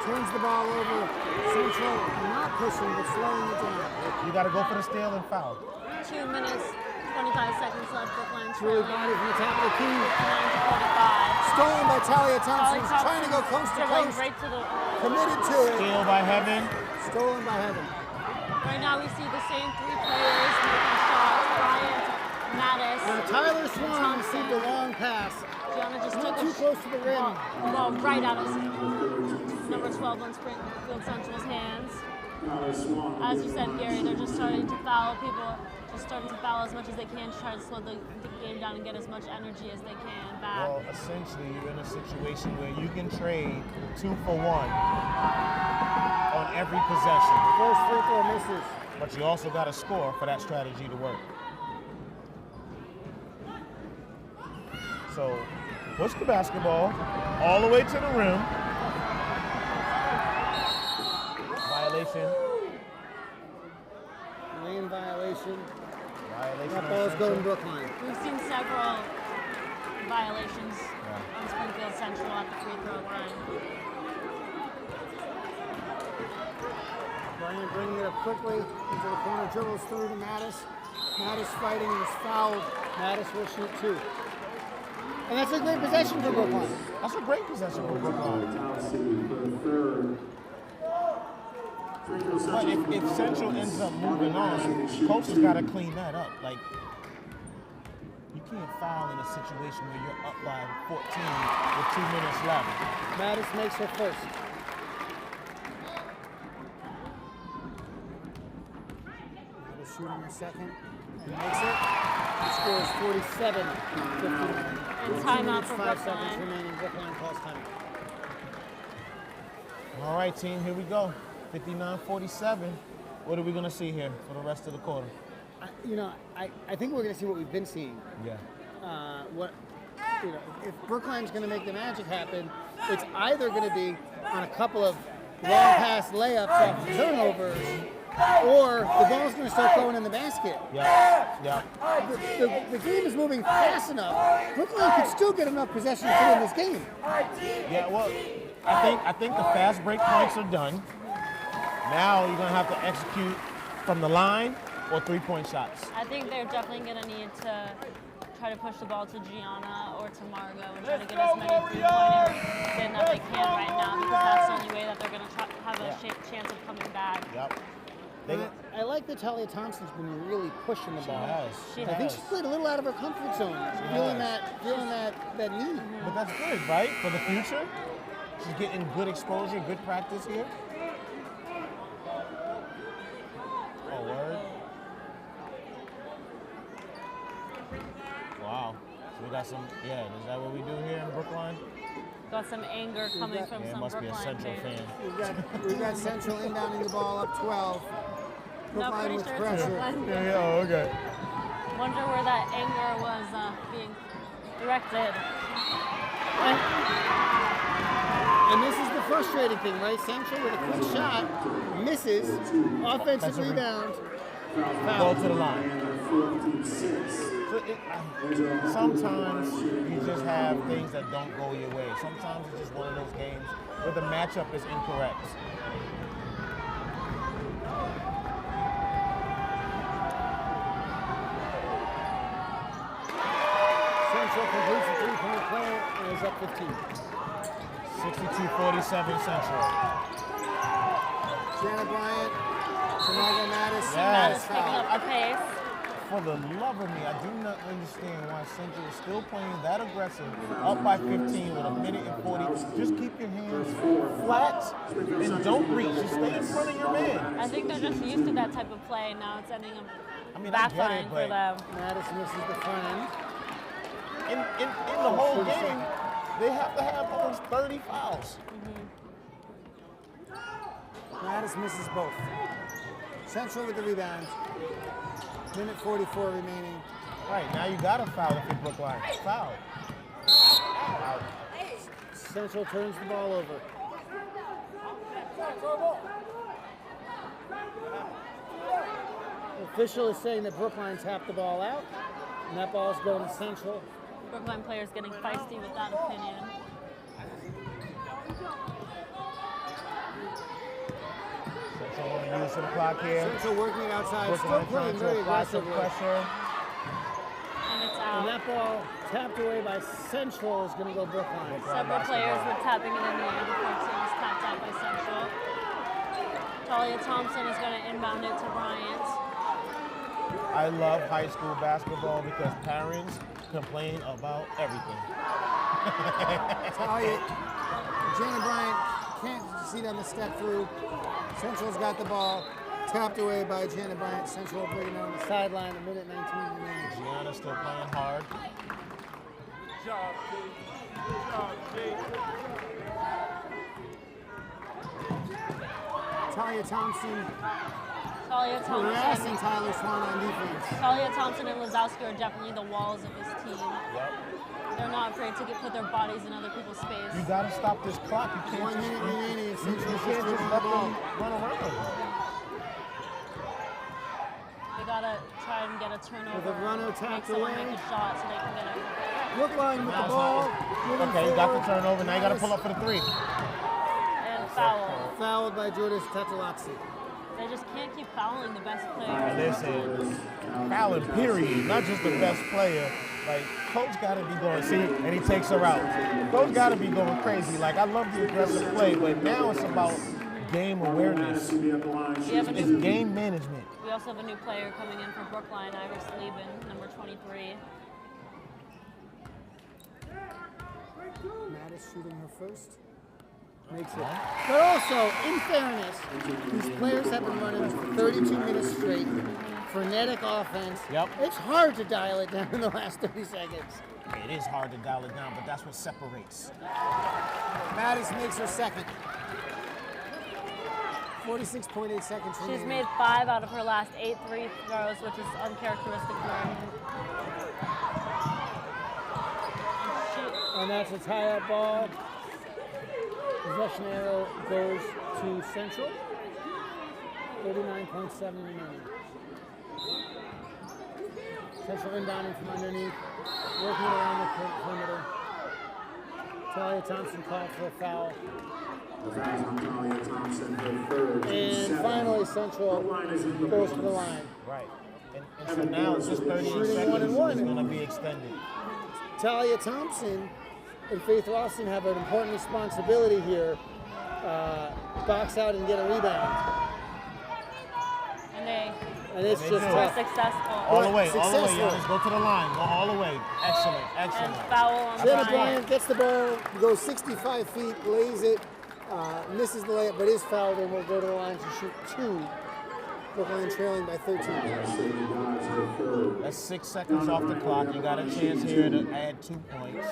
Turns the ball over. Central not pushing, but slowing it down. You got to go for the steal and foul. 2 minutes, 25 seconds left. Brookline Julie trailing. Body from the top of the key. 9:45. Stolen by Talia Thompson. Charlie Trying to go coast to dribbling coast. right to the. Committed to it. Steal by Heaven. Stolen by Heaven. Right now we see the same 3 players making shots. Bryant, Mattis. Now Tyler Swan received a long pass. Gianna just Not took too a close to the rim. ball right out of number 12 on Springfield Central's hands. As you said, Gary, they're just starting to foul. People are just starting to foul as much as they can to try to slow the game down and get as much energy as they can back. Well, essentially, you're in a situation where you can trade 2 for 1 on every possession. First free throw misses. But you also got to score for that strategy to work. So, push the basketball all the way to the rim. Violation. Lane violation. Violation. That on ball's Central. going Brookline. We've seen several violations on Springfield Central at the free throw line. Bryant bringing it up quickly into the corner, dribbles through to Mattis. Mattis fighting and is fouled. Mattis will shoot 2. And that's a great possession for Brookline. That's a great possession for Brookline. But if Central ends up moving on, coach has got to clean that up. Like, you can't foul in a situation where you're up by 14 with 2 minutes left. Mattis makes her first. Mattis shooting her second and makes it. He scores 47, 59. And timeout for 5 seconds Brookline. remaining. Brookline calls timeout. All right, team, here we go. 59-47. What are we going to see here for the rest of the quarter? I think we're going to see what we've been seeing. Yeah. If Brookline's going to make the magic happen, it's either going to be on a couple of long pass layups off turnovers, or the ball's going to start going in the basket. Yeah. The game is moving fast enough. Brookline could still get enough possession to win this game. Yeah, well, I think the fast break points are done. Now you're going to have to execute from the line or 3-point shots. I think they're definitely going to need to try to push the ball to Gianna or to Margot and try to get as many 3-pointers in that they can right now, because that's the only way that they're going to have a chance of coming back. Yep. I like that Talia Thompson's been really pushing the ball. She I think has. she's played a little out of her comfort zone, feeling that need. But that's good, right? For the future. She's getting good exposure, good practice here. Oh, word. Wow. So we got some, is that what we do here in Brookline? Got some anger coming from Yeah, it some must be a Brookline Central fans. fan. We've got Central inbounding the ball up 12. Brookline pretty with sure it's pressure. Brookline. Oh, okay. Wonder where that anger was being directed. And this is the frustrating thing, right? Central with a quick shot, misses, offensive rebound. Go to the line. So sometimes you just have things that don't go your way. Sometimes it's just one of those games where the matchup is incorrect. Central completes a three-point play and is up 15. 62-47 Central. Janet Bryant, Margot Mattis. Mattis picking up the pace. For the love of me, I do not understand why Central is still playing that aggressive, up by 15 with a minute and 40. Just keep your hands flat and don't reach. Just stay in front of your man. I think they're just used to that type of play. Now it's ending up I get backfiring it, for them. Mattis misses the front end. In the whole game, they have to have almost 30 fouls. Mattis misses both. Central with the rebound. Minute 44 remaining. Right, now you got to foul if you're Brookline. Foul. Central turns the ball over. The official is saying that Brookline tapped the ball out, and that ball's going to Central. Brookline players getting feisty with that opinion. Central want to use the clock here. Central working it outside, Brookline still playing very aggressively. pressure. And it's And out. that ball tapped away by Central is going to go Brookline. Several players were tapping it in the air before it was tapped out by Central. Talia Thompson is going to inbound it to Bryant. I love high school basketball because parents complain about everything. Talia, Janet Bryant can't see them a step through. Central's got the ball, tapped away by Janet Bryant. Central bringing it on the sideline, a minute 19 remaining. Gianna's still playing hard. Good job, G. Good job, G. Talia Thompson Talia harassing Thompson. Tyler Swan on defense. Talia Thompson and Lazowski are definitely the walls of this team. Yep. They're not afraid to put their bodies in other people's space. You got to stop this clock. You can't 1 minute remaining. you Central's can't just just taking the let ball. them run around. They gotta try and get a turnover. With a runner make tapped someone away. make a shot so they can get a. Brookline with the ball. moving Okay, you got the forward. turnover. Now you got to pull up for the three. And foul. Fouled by Judith Tatalazzi. They just can't keep fouling the best player. Listen, fouling, period. Not just the best player. Like, coach got to be going, see, and he takes her out. Coach got to be going crazy. Like, I love the aggressive play, but now it's about game awareness. It's game management. We also have a new player coming in for Brookline, Iris Lieben, number 23. Mattis shooting her first. Makes it. But also, in fairness, these players have been running for 32 minutes straight. Frenetic offense. Yep. It's hard to dial it down in the last 30 seconds. It is hard to dial it down, but that's what separates. Mattis makes her second. 46.8 seconds remaining. She's made 5 out of her last 8 free throws, which is uncharacteristic for her. And that's a tie-up ball. Possession arrow goes to Central. 39.7 remaining. Central inbounding from underneath, working it around the perimeter. Talia Thompson called for a foul. And finally, Central goes to the line. Right. And so now it's just 38 Shooting seconds 1-1. is going to be extended. Talia Thompson and Faith Lawson have an important responsibility here. Box out and get a rebound. And it's They just do. We're tough. successful. All the way, Successful. Giannis. Go to the line. Go all the way. Excellent, And excellent. foul on Janet Bryant. Bryant gets the ball, goes 65 feet, lays it, misses the layup, but is fouled and will go to the line to shoot 2. Brookline trailing by 13. That's 6 seconds off the clock. You got a chance here to add 2 points.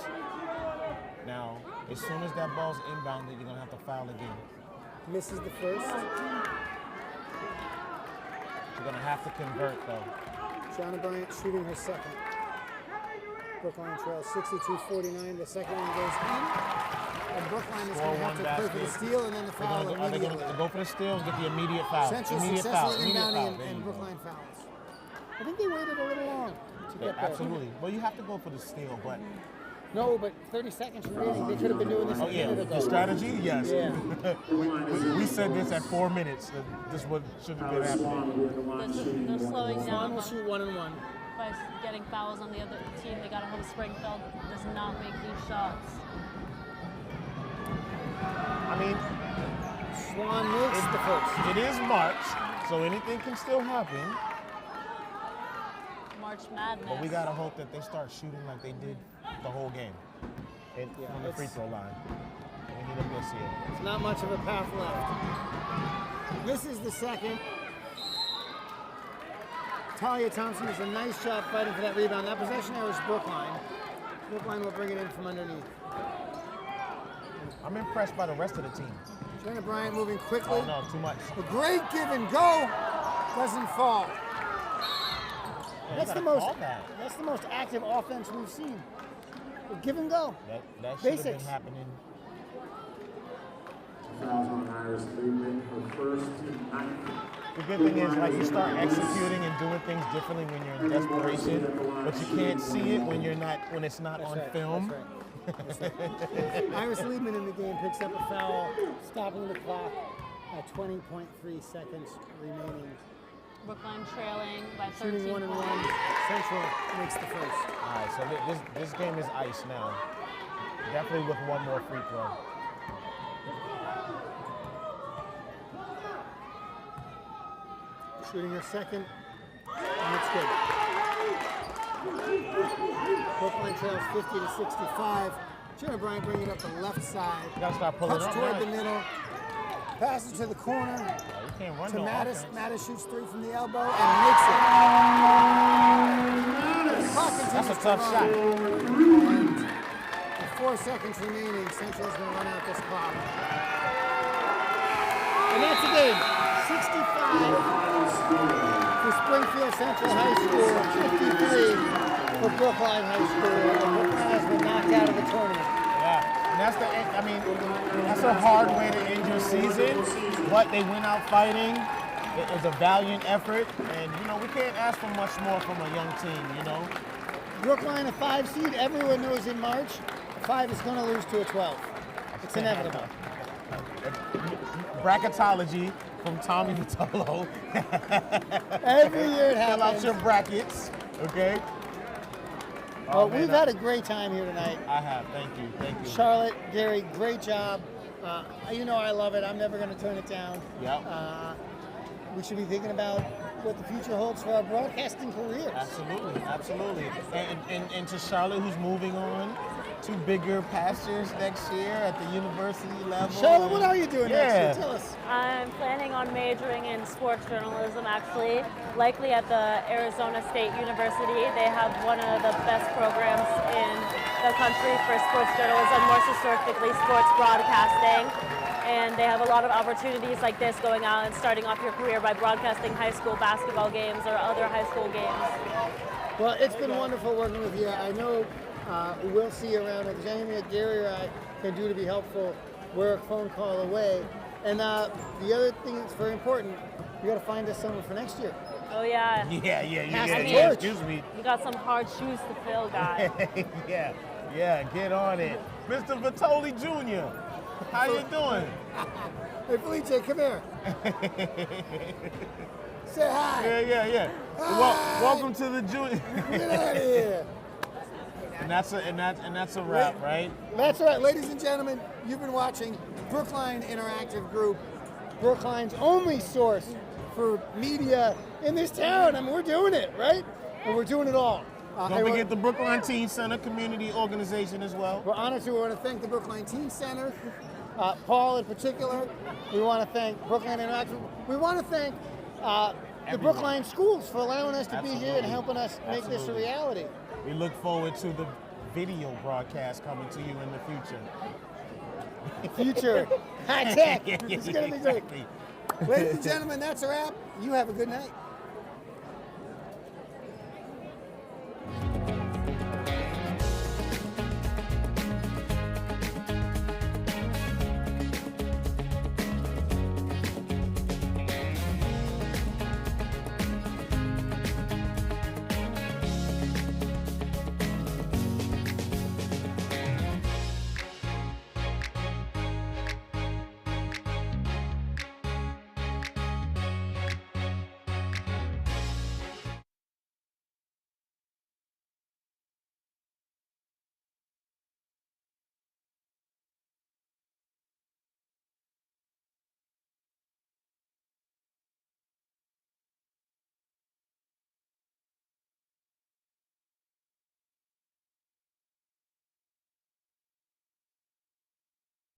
Now, as soon as that ball's inbounded, you're going to have to foul again. Misses the first. You're going to have to convert, though. Gianna Bryant shooting her second. Brookline trails 62-49. The second one goes in. And Brookline is going to have to play for the steal and then the foul Are they going to go for the steal and get the immediate foul? Central Immediate successfully foul. inbounding and Brookline fouls. I think they waited a little long to get there. Absolutely. Well, you have to go for the steal, but... No, but 30 seconds remaining. They could have been doing this a minute ago. The strategy? Yes. Yeah. we said this at 4 minutes. This what should have been happening. They're slowing Swan down will shoot 1-1. by getting fouls on the other team. They got to hope Springfield does not make these shots. I mean, Swan makes the first. it is March, so anything can still happen. March Madness. But we got to hope that they start shooting like they did the whole game on the free throw line. We need to miss here. There's not much of a path left. This is the second. Talia Thompson does a nice job fighting for that rebound. That possession there was Brookline. Brookline will bring it in from underneath. I'm impressed by the rest of the team. Gianna Bryant moving quickly. Oh, no, too much. A great give and go. Doesn't fall. That's the most active offense we've seen. A give and go. That should have Basics. been happening. Fouls on Iris Friedman, her first team ninth. The good thing is, like, you start executing and doing things differently when you're in desperation, but you can't see it when it's not on film. That's right. Iris Liebman in the game picks up a foul, stopping the clock at 20.3 seconds remaining. Brookline trailing by 13 Shooting 1-1. points. Central makes the first. All right, so this game is ice now. Definitely with one more free throw. Shooting her second, and it's good. Brookline trails 50-65. Gianna Bryant bringing it up the left side. You gotta start pulling Cuts up. toward Right? the middle. Passes to the corner. You can't run To no Mattis. offense. Mattis shoots three from the elbow and makes it. The clock That's a continues to tough run. shot. And with 4 seconds remaining, Central's going to run out this clock. And that's the game. 65 for Springfield Central High School, 53 for Brookline High School. And Brookline has been knocked out of the tournament. Yeah, and that's a hard way to end your season, but they went out fighting. It was a valiant effort, and, we can't ask for much more from a young team, Brookline, a 5 seed. Everyone knows in March, a 5 is going to lose to a 12. It's inevitable. Bracketology from Tommy Vitolo. Every year it happens. Fill out your brackets, okay? Well, we've had a great time here tonight. I have. Thank you. Charlotte, Gary, great job. I love it. I'm never going to turn it down. Yep. We should be thinking about what the future holds for our broadcasting careers. Absolutely. And to Charlotte, who's moving on to bigger pastures next year at the university level. Charlotte, what are you doing next year? Tell us. I'm planning on majoring in sports journalism, actually, likely at the Arizona State University. They have one of the best programs in the country for sports journalism, more specifically sports broadcasting. And they have a lot of opportunities like this going out and starting off your career by broadcasting high school basketball games or other high school games. Well, it's been wonderful working with you. I know we'll see you around. If there's anything that Gary or I can do to be helpful, we're a phone call away. And the other thing that's very important, you got to find us someone for next year. Oh, yeah. Yeah. Excuse me. You got some hard shoes to fill, guys. Yeah, get on it. Mr. Vitoli Jr., how you doing? Hey, Felice, come here. Say hi. Yeah. Well, welcome to the junior. Get out of here. And that's a wrap, right? That's right, ladies and gentlemen. You've been watching Brookline Interactive Group, Brookline's only source for media in this town. I mean, we're doing it, right? And we're doing it all. Don't forget the Brookline Teen Center community organization as well. We're honored to. We want to thank the Brookline Teen Center, Paul in particular. We want to thank Brookline Interactive. We want to thank the Brookline schools for allowing us to be here and Absolutely. helping us make this a Absolutely. reality. We look forward to the video broadcast coming to you in the future. Future high tech. It's going to be great. Exactly. Ladies and gentlemen, that's a wrap. You have a good night.